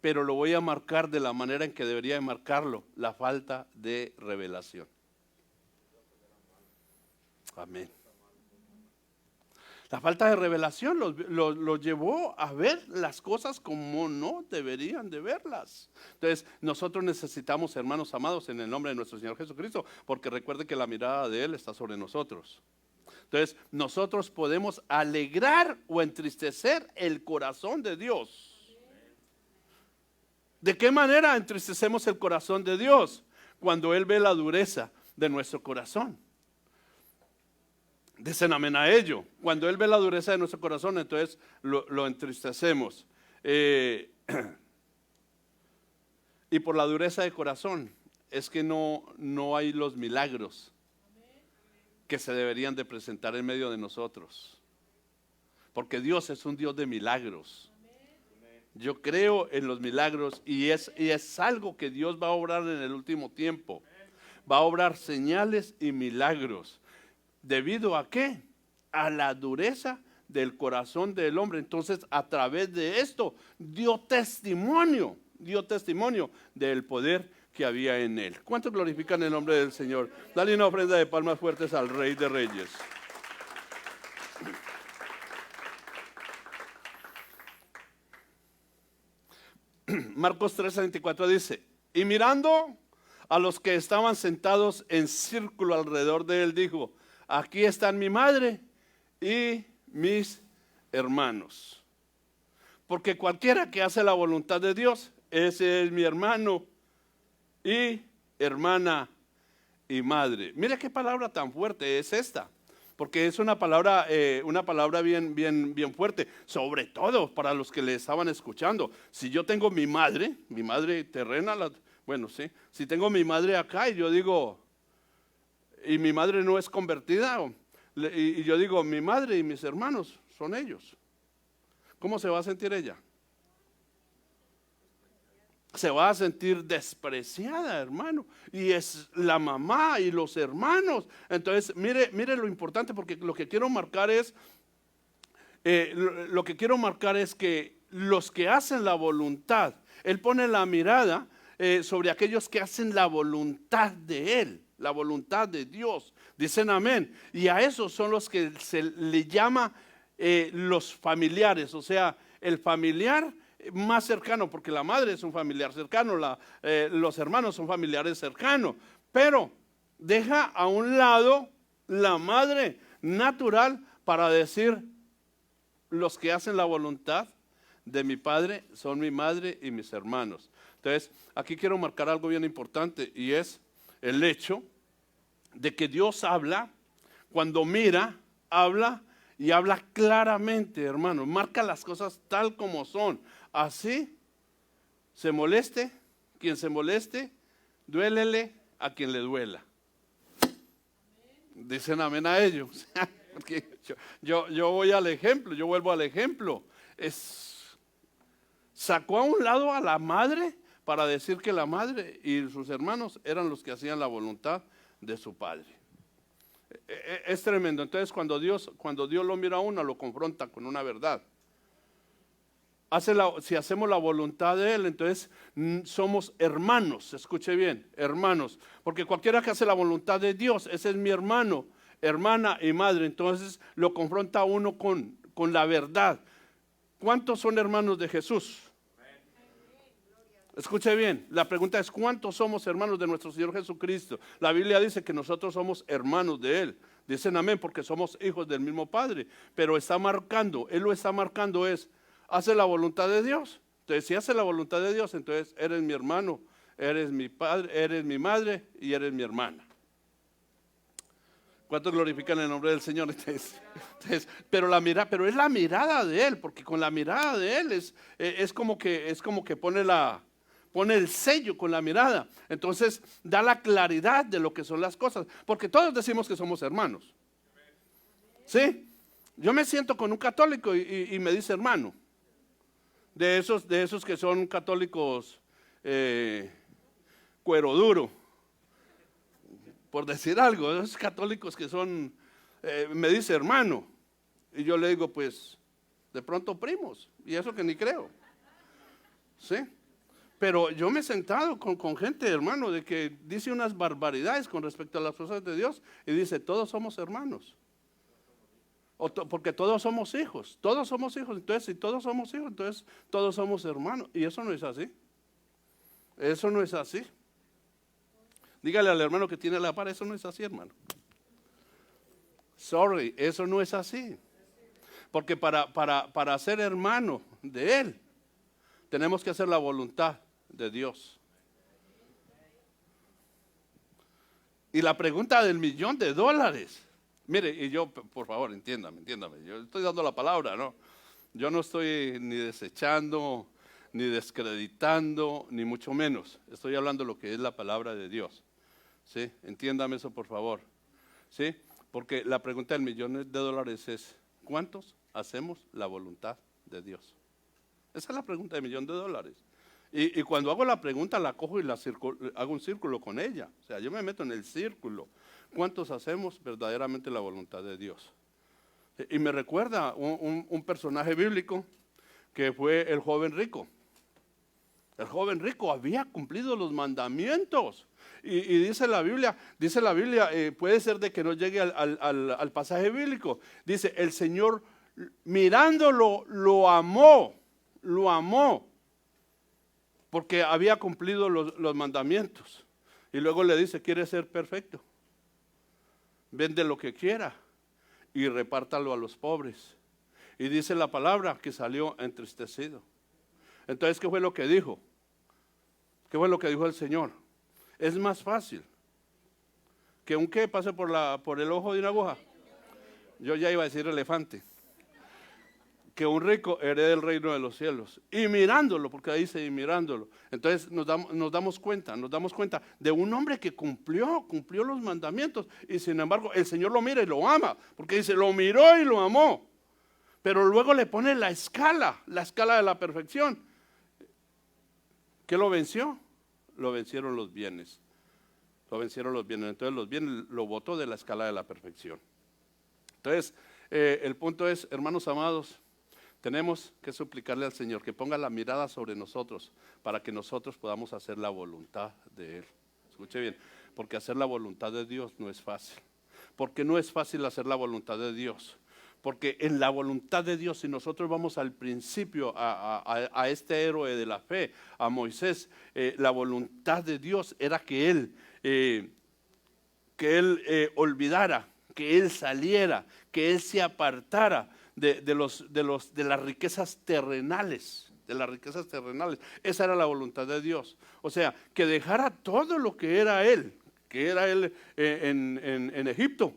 Pero lo voy a marcar de la manera en que debería de marcarlo, la falta de revelación. Amén. La falta de revelación los llevó a ver las cosas como no deberían de verlas. Entonces, nosotros necesitamos, hermanos amados, en el nombre de nuestro Señor Jesucristo, porque recuerde que la mirada de Él está sobre nosotros. Entonces, nosotros podemos alegrar o entristecer el corazón de Dios. ¿De qué manera entristecemos el corazón de Dios? Cuando Él ve la dureza de nuestro corazón. Dicen amén a ello. Cuando Él ve la dureza de nuestro corazón, entonces lo entristecemos. Y por la dureza de corazón es que no hay los milagros que se deberían de presentar en medio de nosotros. Porque Dios es un Dios de milagros. Yo creo en los milagros y es algo que Dios va a obrar en el último tiempo. Va a obrar señales y milagros. ¿Debido a qué? A la dureza del corazón del hombre. Entonces, a través de esto, dio testimonio del poder que había en él. ¿Cuántos glorifican el nombre del Señor? Dale una ofrenda de palmas fuertes al Rey de Reyes. Marcos 3:24 dice, y mirando a los que estaban sentados en círculo alrededor de él, dijo, aquí están mi madre y mis hermanos. Porque cualquiera que hace la voluntad de Dios, ese es mi hermano y hermana y madre. Mira qué palabra tan fuerte es esta. Porque es una palabra bien fuerte, sobre todo para los que le estaban escuchando. Si yo tengo mi madre terrena, bueno, sí, si tengo mi madre acá y yo digo, y mi madre no es convertida, y yo digo, mi madre y mis hermanos son ellos. ¿Cómo se va a sentir ella? Se va a sentir despreciada, hermano. Y es la mamá y los hermanos. Entonces, mire lo importante, porque lo que quiero marcar es, que los que hacen la voluntad, Él pone la mirada sobre aquellos que hacen la voluntad de Él, la voluntad de Dios. Dicen amén. Y a esos son los que se le llama los familiares, o sea, el familiar más cercano, porque la madre es un familiar cercano, los hermanos son familiares cercanos, pero deja a un lado la madre natural para decir, los que hacen la voluntad de mi padre son mi madre y mis hermanos. Entonces, aquí quiero marcar algo bien importante, y es el hecho de que Dios habla, cuando mira, habla y habla claramente, hermano, marca las cosas tal como son. Así, se moleste, quien se moleste, duélele a quien le duela. Dicen amén a ello. Porque yo voy al ejemplo, yo vuelvo al ejemplo. Sacó a un lado a la madre para decir que la madre y sus hermanos eran los que hacían la voluntad de su padre. Es tremendo. Entonces, cuando Dios lo mira a uno, lo confronta con una verdad. Si hacemos la voluntad de Él, entonces somos hermanos. Escuche bien, hermanos. Porque cualquiera que hace la voluntad de Dios, ese es mi hermano, hermana y madre. Entonces lo confronta a uno con la verdad. ¿Cuántos son hermanos de Jesús? Escuche bien, la pregunta es, ¿cuántos somos hermanos de nuestro Señor Jesucristo? La Biblia dice que nosotros somos hermanos de Él. Dicen amén, porque somos hijos del mismo Padre. Pero Él lo está marcando hace la voluntad de Dios. Entonces, si hace la voluntad de Dios, entonces eres mi hermano, eres mi padre, eres mi madre y eres mi hermana. ¿Cuántos glorifican el nombre del Señor? Pero es la mirada de Él, porque con la mirada de Él es como que pone el sello con la mirada. Entonces da la claridad de lo que son las cosas, porque todos decimos que somos hermanos. ¿Sí? Yo me siento con un católico y me dice hermano. De esos que son católicos cuero duro, por decir algo. Esos católicos que son, me dice hermano. Y yo le digo, pues, de pronto primos. Y eso que ni creo. ¿sí? Pero yo me he sentado con gente, hermano, de que dice unas barbaridades con respecto a las cosas de Dios y dice, todos somos hermanos. Porque todos somos hijos, entonces si todos somos hijos, entonces todos somos hermanos. Y eso no es así. Eso no es así. Dígale al hermano que tiene la par, eso no es así, hermano. Sorry, eso no es así. Porque para ser hermano de Él, tenemos que hacer la voluntad de Dios. Y la pregunta del $1,000,000. Mire, y yo, por favor, entiéndame. Yo estoy dando la palabra, ¿no? Yo no estoy ni desechando, ni descreditando, ni mucho menos. Estoy hablando de lo que es la palabra de Dios. ¿Sí? Entiéndame eso, por favor. ¿Sí? Porque la pregunta del $1,000,000 es, ¿cuántos hacemos la voluntad de Dios? Esa es la pregunta del $1,000,000. Y cuando hago la pregunta, la cojo y hago un círculo con ella. O sea, yo me meto en el círculo. ¿Cuántos hacemos verdaderamente la voluntad de Dios? Y me recuerda un personaje bíblico que fue el joven rico. El joven rico había cumplido los mandamientos. Y dice la Biblia, puede ser de que no llegue al pasaje bíblico. Dice, el Señor mirándolo lo amó, porque había cumplido los mandamientos. Y luego le dice, ¿quiere ser perfecto? Vende lo que quiera y repártalo a los pobres. Y dice la palabra que salió entristecido. Entonces, ¿qué fue lo que dijo? ¿Qué fue lo que dijo el Señor? Es más fácil que un qué pase por el ojo de una aguja. Yo ya iba a decir elefante. Que un rico herede el reino de los cielos. Y mirándolo, porque ahí dice y mirándolo. Entonces nos damos cuenta de un hombre que cumplió los mandamientos. Y sin embargo el Señor lo mira y lo ama. Porque dice, lo miró y lo amó. Pero luego le pone la escala de la perfección. ¿Qué lo venció? Lo vencieron los bienes. Entonces los bienes lo botó de la escala de la perfección. Entonces el punto es, hermanos amados, tenemos que suplicarle al Señor que ponga la mirada sobre nosotros para que nosotros podamos hacer la voluntad de Él. Escuche bien, porque hacer la voluntad de Dios no es fácil. Porque no es fácil hacer la voluntad de Dios. Porque en la voluntad de Dios, si nosotros vamos al principio, a este héroe de la fe, a Moisés, la voluntad de Dios era que él olvidara, que él saliera, que él se apartara de las riquezas terrenales, Esa era la voluntad de Dios. O sea, que dejara todo lo que era él en Egipto,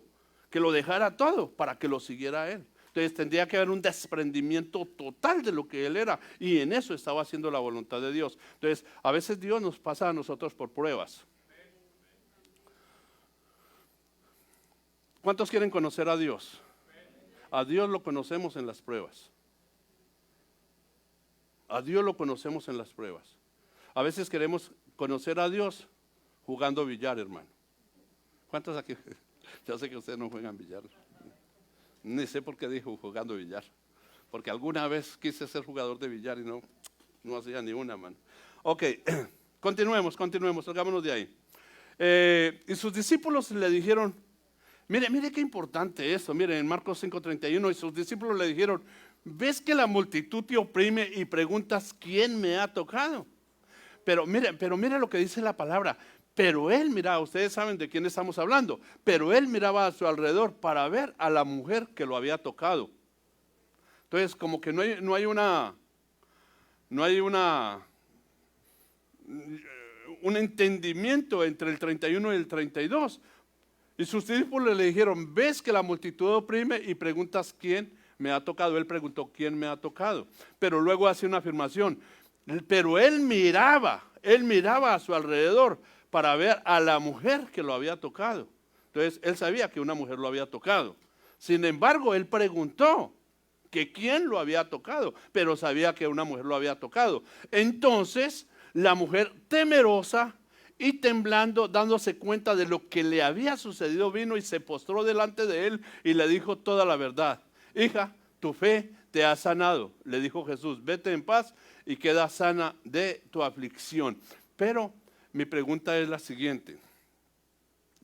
que lo dejara todo para que lo siguiera a él. Entonces tendría que haber un desprendimiento total de lo que él era, y en eso estaba haciendo la voluntad de Dios. Entonces a veces Dios nos pasa a nosotros por pruebas. ¿Cuántos quieren conocer a Dios? A Dios lo conocemos en las pruebas. A Dios lo conocemos en las pruebas. A veces queremos conocer a Dios jugando billar, hermano. ¿Cuántos aquí? Yo sé que ustedes no juegan billar. Ni sé por qué dijo jugando billar. Porque alguna vez quise ser jugador de billar y no hacía ni una, mano. Ok, continuemos, salgámonos de ahí. Y sus discípulos le dijeron, mire qué importante eso. Mire, en Marcos 5:31, y sus discípulos le dijeron, ¿ves que la multitud te oprime y preguntas quién me ha tocado? Pero mire lo que dice la palabra. Pero él miraba, ustedes saben de quién estamos hablando, pero él miraba a su alrededor para ver a la mujer que lo había tocado. Entonces, como que no hay un entendimiento entre el 31 y el 32. Y sus discípulos le dijeron, ¿ves que la multitud oprime y preguntas quién me ha tocado? Él preguntó, ¿quién me ha tocado? Pero luego hace una afirmación, pero él miraba a su alrededor para ver a la mujer que lo había tocado. Entonces, él sabía que una mujer lo había tocado. Sin embargo, él preguntó que quién lo había tocado, pero sabía que una mujer lo había tocado. Entonces, la mujer, temerosa y temblando, dándose cuenta de lo que le había sucedido, vino y se postró delante de él y le dijo toda la verdad. Hija, tu fe te ha sanado. Le dijo Jesús, vete en paz y queda sana de tu aflicción. Pero mi pregunta es la siguiente.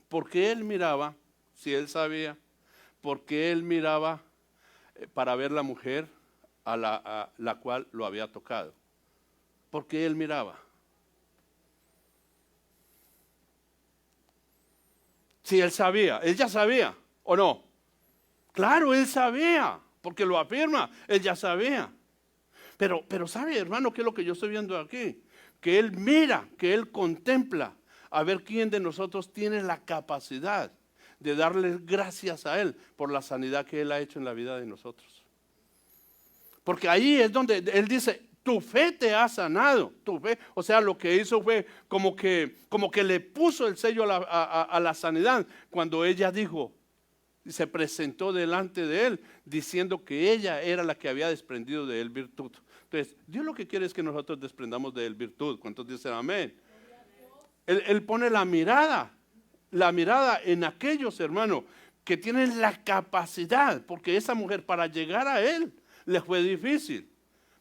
¿Por qué él miraba, si él sabía, por qué él miraba para ver la mujer a la cual lo había tocado? ¿Por qué él miraba? Si él sabía, él ya sabía, ¿o no? Claro, él sabía, porque lo afirma, él ya sabía. Pero ¿sabe, hermano, qué es lo que yo estoy viendo aquí? Que él mira, que él contempla a ver quién de nosotros tiene la capacidad de darle gracias a él por la sanidad que él ha hecho en la vida de nosotros. Porque ahí es donde él dice, tu fe te ha sanado, tu fe, o sea, lo que hizo fue como que le puso el sello a la sanidad cuando ella dijo, y se presentó delante de él diciendo que ella era la que había desprendido de él virtud. Entonces, Dios lo que quiere es que nosotros desprendamos de él virtud. ¿Cuántos dicen amén? Él pone la mirada en aquellos, hermanos, que tienen la capacidad, porque esa mujer para llegar a él le fue difícil.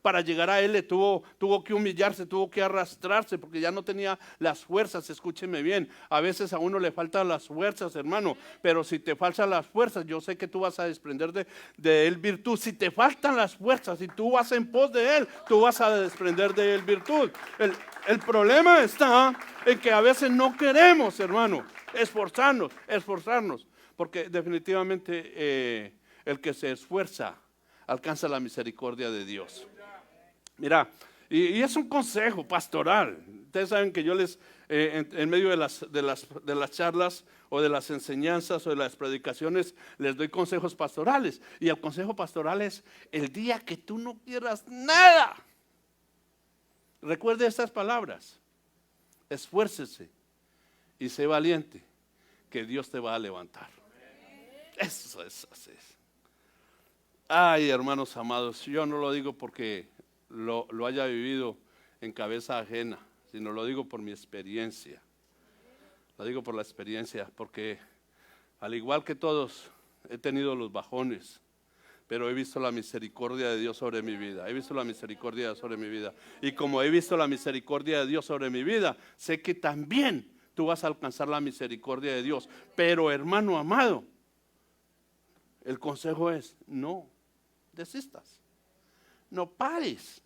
Para llegar a él le tuvo que humillarse, tuvo que arrastrarse porque ya no tenía las fuerzas. Escúcheme bien, a veces a uno le faltan las fuerzas, hermano, pero si te faltan las fuerzas, yo sé que tú vas a desprender de él virtud. Si te faltan las fuerzas, si tú vas en pos de él, tú vas a desprender de él virtud. El problema está en que a veces no queremos, hermano, esforzarnos, porque definitivamente el que se esfuerza alcanza la misericordia de Dios. Mira, y es un consejo pastoral. Ustedes saben que yo les, en medio de las charlas o de las enseñanzas o de las predicaciones, les doy consejos pastorales. Y el consejo pastoral es, el día que tú no quieras nada, recuerde estas palabras, esfuércese y sé valiente, que Dios te va a levantar. Eso es así. Ay, hermanos amados, yo no lo digo porque lo haya vivido en cabeza ajena, sino lo digo por mi experiencia. Lo digo por la experiencia, porque al igual que todos he tenido los bajones, pero he visto la misericordia de Dios sobre mi vida. He visto la misericordia sobre mi vida. Y como he visto la misericordia de Dios sobre mi vida, sé que también tú vas a alcanzar la misericordia de Dios. Pero hermano amado, el consejo es, no desistas. No pares.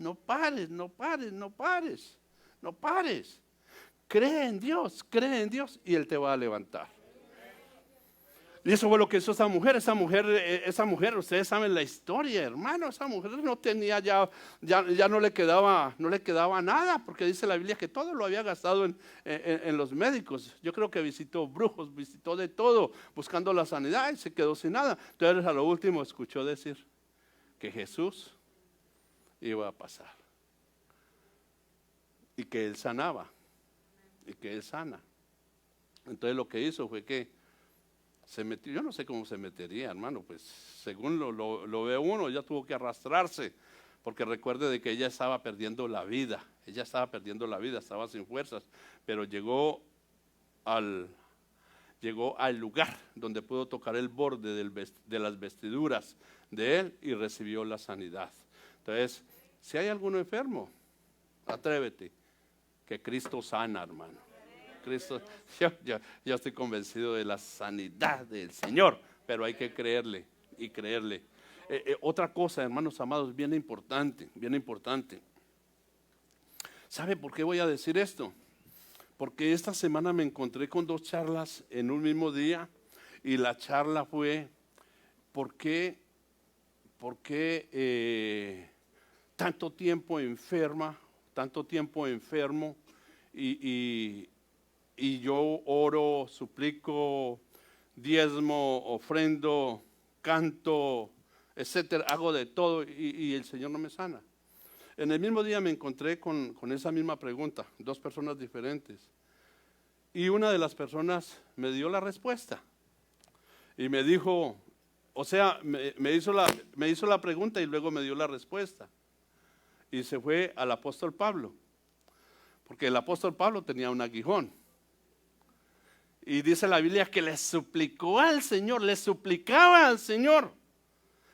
Cree en Dios y Él te va a levantar. Y eso fue lo que hizo esa mujer, ustedes saben la historia, hermano. Esa mujer no tenía ya no le quedaba nada, porque dice la Biblia que todo lo había gastado en los médicos. Yo creo que visitó brujos, visitó de todo, buscando la sanidad y se quedó sin nada. Entonces a lo último escuchó decir que Jesús iba a pasar y que Él sanaba y que Él sana. Entonces lo que hizo fue que se metió, yo no sé cómo se metería, hermano, pues según lo ve uno, ya tuvo que arrastrarse, porque recuerde de que ella estaba perdiendo la vida, estaba sin fuerzas, pero llegó al lugar donde pudo tocar el borde de las vestiduras de él y recibió la sanidad. Entonces, si hay alguno enfermo, atrévete, que Cristo sana, hermano. Cristo, yo estoy convencido de la sanidad del Señor, pero hay que creerle y creerle. Otra cosa, hermanos amados, bien importante. ¿Sabe por qué voy a decir esto? Porque esta semana me encontré con 2 charlas en un mismo día y la charla fue ¿por qué tanto tiempo enfermo y yo oro, suplico, diezmo, ofrendo, canto, etcétera, hago de todo y el Señor no me sana? En el mismo día me encontré con esa misma pregunta, 2 personas diferentes. Y una de las personas me dio la respuesta y me dijo, o sea, me hizo la pregunta y luego me dio la respuesta. Y se fue al apóstol Pablo, porque el apóstol Pablo tenía un aguijón. Y dice la Biblia que le suplicaba al Señor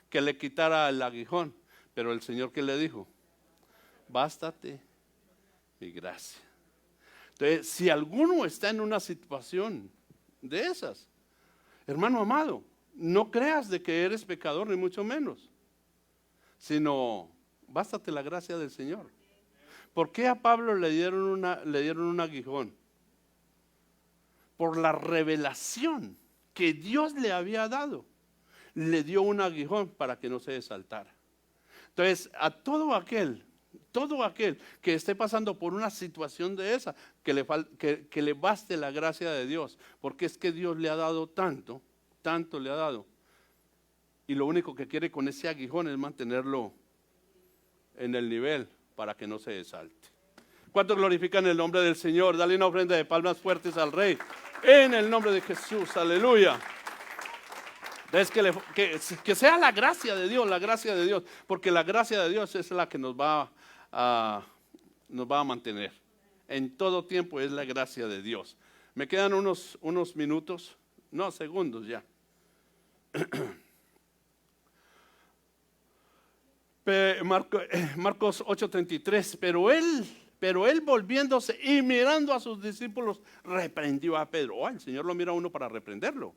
que le quitara el aguijón. Pero el Señor, ¿qué le dijo? Bástate mi gracia. Entonces, si alguno está en una situación de esas, hermano amado, no creas de que eres pecador, ni mucho menos, sino bástate la gracia del Señor. ¿Por qué a Pablo le dieron un aguijón? Por la revelación que Dios le había dado. Le dio un aguijón para que no se exaltara. Entonces, a todo aquel que esté pasando por una situación de esa, que le baste la gracia de Dios, porque es que Dios le ha dado tanto le ha dado, y lo único que quiere con ese aguijón es mantenerlo en el nivel para que no se exalte. ¿Cuántos glorifican el nombre del Señor? Dale una ofrenda de palmas fuertes al Rey, en el nombre de Jesús, aleluya. Es que sea la gracia de Dios, porque la gracia de Dios es la que nos va a mantener. En todo tiempo es la gracia de Dios. Me quedan unos minutos, no, segundos ya. Marcos 8:33, pero él volviéndose y mirando a sus discípulos, reprendió a Pedro. El Señor lo mira a uno para reprenderlo.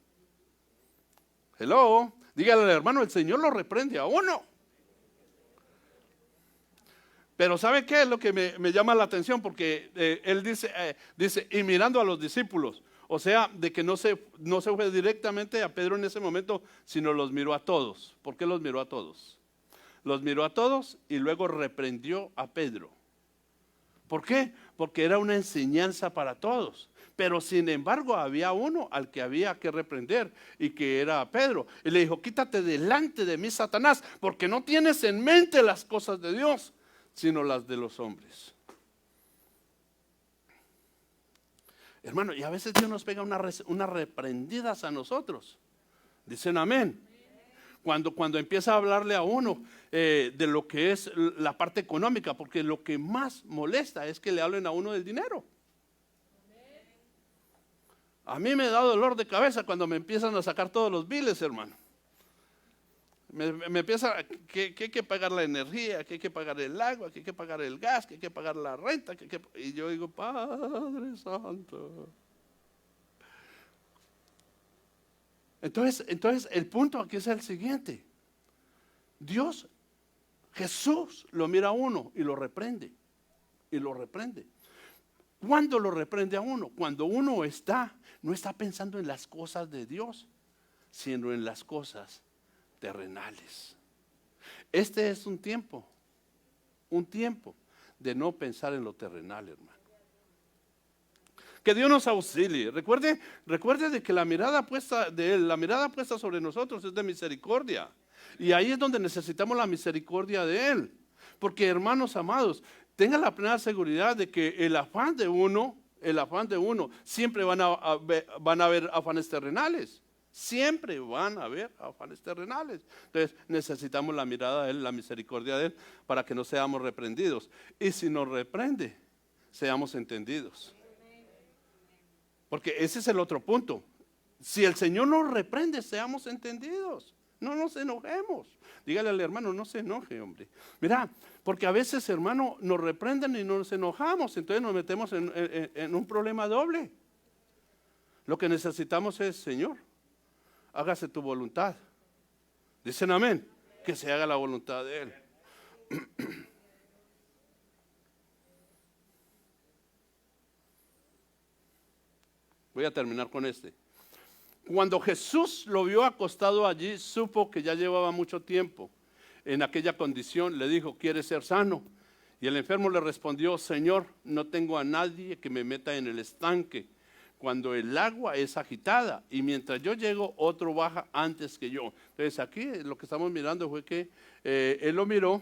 Hello, dígale al hermano, el Señor lo reprende a uno. Pero ¿sabe qué es lo que me llama la atención? Porque él dice, y mirando a los discípulos, o sea, de que no se fue directamente a Pedro en ese momento, sino los miró a todos. ¿Por qué los miró a todos? Los miró a todos y luego reprendió a Pedro. ¿Por qué? Porque era una enseñanza para todos. Pero sin embargo había uno al que había que reprender, y que era Pedro. Y le dijo, quítate delante de mí, Satanás, porque no tienes en mente las cosas de Dios, sino las de los hombres. Hermano, y a veces Dios nos pega unas reprendidas a nosotros. Dicen amén. Cuando empieza a hablarle a uno de lo que es la parte económica, porque lo que más molesta es que le hablen a uno del dinero. A mí me da dolor de cabeza cuando me empiezan a sacar todos los biles, hermano. Me empieza que hay que pagar la energía, que hay que pagar el agua, que hay que pagar el gas, que hay que pagar la renta, y yo digo, Padre Santo. Entonces el punto aquí es el siguiente. Jesús lo mira a uno y lo reprende. Y lo reprende. ¿Cuándo lo reprende a uno? Cuando uno no está pensando en las cosas de Dios, sino en las cosas terrenales. Este es un tiempo de no pensar en lo terrenal, hermano. Que Dios nos auxilie. Recuerde de que la mirada puesta de Él, la mirada puesta sobre nosotros es de misericordia. Y ahí es donde necesitamos la misericordia de Él. Porque, hermanos amados, tengan la plena seguridad de que el afán de uno, siempre van a haber afanes terrenales. Siempre van a haber afanes terrenales. Entonces necesitamos la mirada de Él, la misericordia de Él, para que no seamos reprendidos. Y si nos reprende, seamos entendidos. Porque ese es el otro punto. Si el Señor nos reprende, seamos entendidos. No nos enojemos. Dígale al hermano, no se enoje, hombre. Mira, porque a veces, hermano, nos reprenden y nos enojamos. Entonces nos metemos en un problema doble. Lo que necesitamos es, Señor, hágase tu voluntad. Dicen amén. Que se haga la voluntad de Él. Voy a terminar con este. Cuando Jesús lo vio acostado allí, supo que ya llevaba mucho tiempo en aquella condición. Le dijo, ¿quieres ser sano? Y el enfermo le respondió, Señor, no tengo a nadie que me meta en el estanque cuando el agua es agitada, y mientras yo llego, otro baja antes que yo. Entonces aquí lo que estamos mirando fue que él lo miró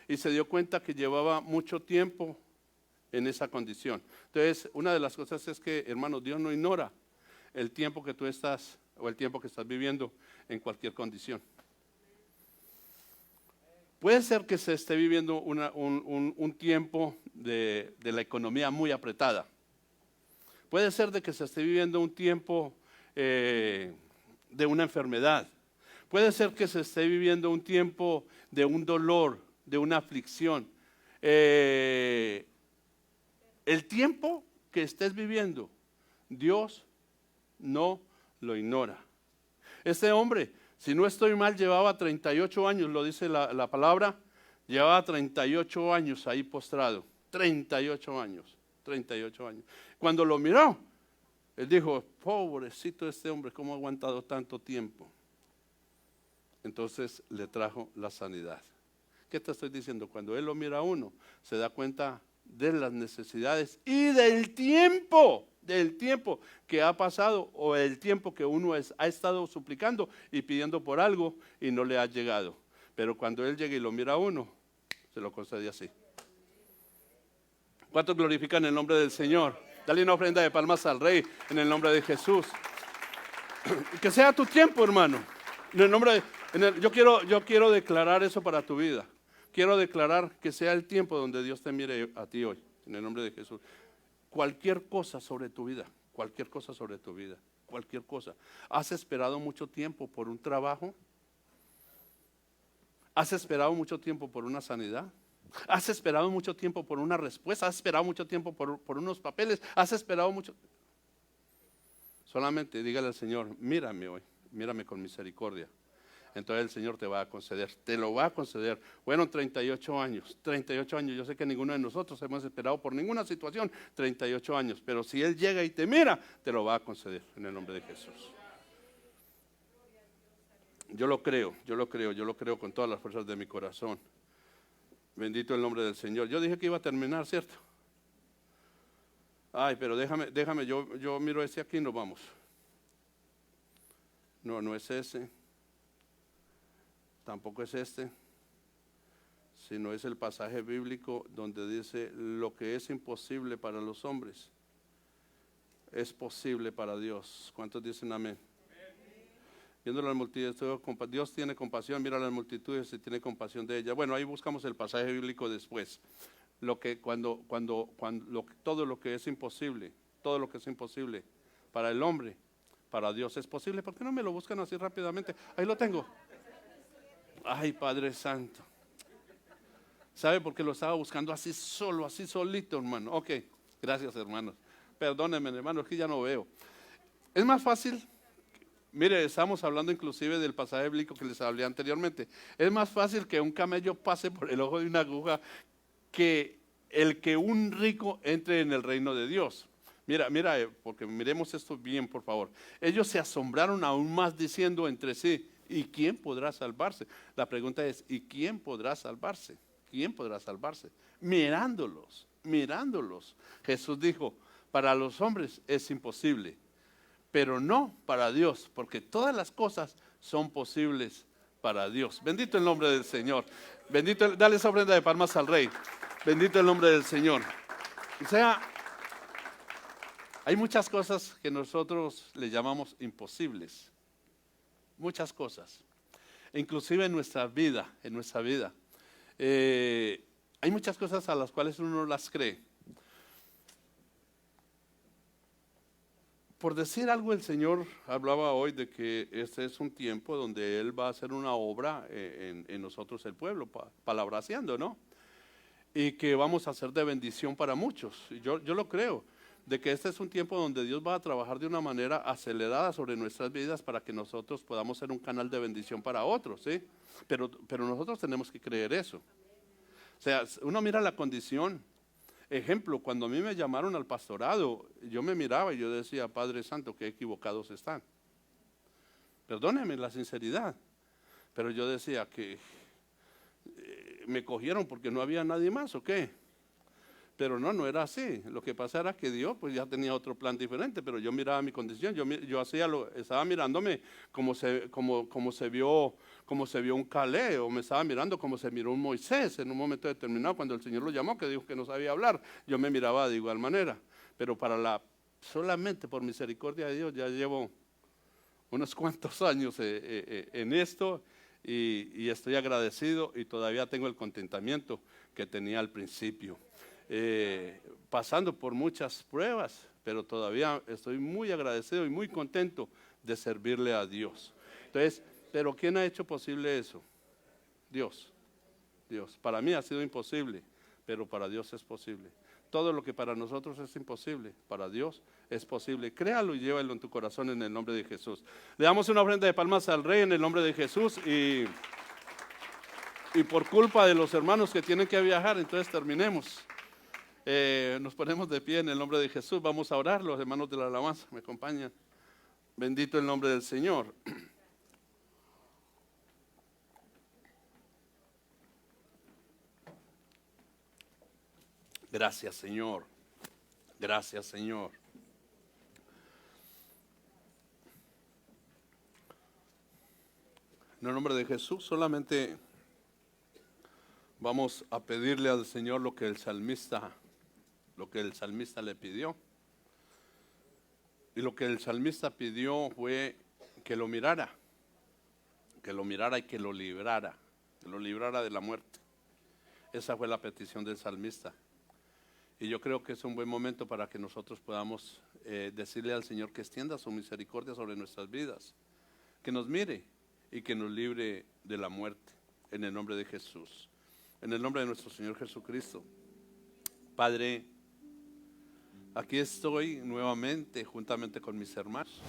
y se dio cuenta que llevaba mucho tiempo en esa condición. Entonces, una de las cosas es que, hermano, Dios no ignora el tiempo que tú estás, o el tiempo que estás viviendo en cualquier condición. Puede ser que se esté viviendo un tiempo de la economía muy apretada. Puede ser de que se esté viviendo un tiempo de una enfermedad. Puede ser que se esté viviendo un tiempo de un dolor, de una aflicción. El tiempo que estés viviendo, Dios no lo ignora. Este hombre, si no estoy mal, llevaba 38 años, lo dice la palabra, llevaba 38 años ahí postrado, 38 años, 38 años. Cuando lo miró, él dijo, pobrecito este hombre, ¿cómo ha aguantado tanto tiempo? Entonces le trajo la sanidad. ¿Qué te estoy diciendo? Cuando él lo mira a uno, se da cuenta de las necesidades y del tiempo que ha pasado o el tiempo que uno ha estado suplicando y pidiendo por algo y no le ha llegado. Pero cuando él llega y lo mira a uno, se lo concede así. ¿Cuántos glorifican el nombre del Señor? Dale una ofrenda de palmas al Rey en el nombre de Jesús. Que sea tu tiempo, hermano. En el nombre yo quiero declarar eso para tu vida. Quiero declarar que sea el tiempo donde Dios te mire a ti hoy, en el nombre de Jesús. Cualquier cosa sobre tu vida, cualquier cosa sobre tu vida, cualquier cosa. ¿Has esperado mucho tiempo por un trabajo? ¿Has esperado mucho tiempo por una sanidad? ¿Has esperado mucho tiempo por una respuesta? ¿Has esperado mucho tiempo por unos papeles? ¿Has esperado mucho? Solamente dígale al Señor, mírame hoy, mírame con misericordia. Entonces el Señor te va a conceder, te lo va a conceder. Bueno, 38 años, yo sé que ninguno de nosotros hemos esperado por ninguna situación 38 años, pero si Él llega y te mira, te lo va a conceder en el nombre de Jesús. Yo lo creo con todas las fuerzas de mi corazón. Bendito el nombre del Señor. Yo dije que iba a terminar, ¿cierto? Ay, pero déjame, yo miro ese aquí y nos vamos. No es ese. Tampoco es este, sino es el pasaje bíblico donde dice, lo que es imposible para los hombres, es posible para Dios. ¿Cuántos dicen amén? Viendo las multitudes, Dios tiene compasión, mira las multitudes y tiene compasión de ellas. Bueno, ahí buscamos el pasaje bíblico después. Todo lo que es imposible para el hombre, para Dios es posible. ¿Por qué no me lo buscan así rápidamente? Ahí lo tengo. Ay, Padre Santo. ¿Sabe por qué lo estaba buscando así solo, así solito, hermano? Ok, gracias, hermanos. Perdónenme, hermano, es que ya no veo. Es más fácil, mire, estamos hablando inclusive del pasaje bíblico que les hablé anteriormente. Es más fácil que un camello pase por el ojo de una aguja que el que un rico entre en el reino de Dios. Mira, porque miremos esto bien, por favor. Ellos se asombraron aún más diciendo entre sí, ¿y quién podrá salvarse? La pregunta es, ¿y quién podrá salvarse? ¿Quién podrá salvarse? Mirándolos. Jesús dijo, para los hombres es imposible, pero no para Dios, porque todas las cosas son posibles para Dios. Bendito el nombre del Señor. Dale esa ofrenda de palmas al Rey. Bendito el nombre del Señor. O sea, hay muchas cosas que nosotros le llamamos imposibles. Muchas cosas, inclusive en nuestra vida, hay muchas cosas a las cuales uno no las cree. Por decir algo, el Señor hablaba hoy de que este es un tiempo donde Él va a hacer una obra en nosotros el pueblo, palabraseando, ¿no? Y que vamos a ser de bendición para muchos. Yo lo creo. De que este es un tiempo donde Dios va a trabajar de una manera acelerada sobre nuestras vidas para que nosotros podamos ser un canal de bendición para otros, ¿sí? Pero nosotros tenemos que creer eso. O sea, uno mira la condición. Ejemplo, cuando a mí me llamaron al pastorado, yo me miraba y yo decía, Padre Santo, qué equivocados están. Perdónenme la sinceridad, pero yo decía que me cogieron porque no había nadie más, ¿o qué? Pero no era así. Lo que pasa era que Dios pues ya tenía otro plan diferente, pero yo miraba mi condición, yo estaba mirándome como se vio un Caleb, o me estaba mirando como se miró un Moisés en un momento determinado cuando el Señor lo llamó, que dijo que no sabía hablar. Yo me miraba de igual manera, pero solamente por misericordia de Dios ya llevo unos cuantos años en esto y estoy agradecido y todavía tengo el contentamiento que tenía al principio. Pasando por muchas pruebas, pero todavía estoy muy agradecido y muy contento de servirle a Dios. Entonces, Pero ¿quién ha hecho posible eso? Dios. Dios. Para mí ha sido imposible, pero para Dios es posible. Todo lo que para nosotros es imposible, para Dios es posible. Créalo y llévalo en tu corazón en el nombre de Jesús. Le damos una ofrenda de palmas al Rey en el nombre de Jesús y por culpa de los hermanos que tienen que viajar, entonces terminemos. Nos ponemos de pie en el nombre de Jesús. Vamos a orar, los hermanos de la alabanza me acompañan. Bendito el nombre del Señor. Gracias, Señor. Gracias, Señor. En el nombre de Jesús solamente vamos a pedirle al Señor lo que el salmista le pidió. Y lo que el salmista pidió fue que lo mirara y que lo librara de la muerte. Esa fue la petición del salmista. Y yo creo que es un buen momento para que nosotros podamos decirle al Señor que extienda su misericordia sobre nuestras vidas, que nos mire y que nos libre de la muerte, en el nombre de Jesús, en el nombre de nuestro Señor Jesucristo. Padre, aquí estoy nuevamente juntamente con mis hermanos.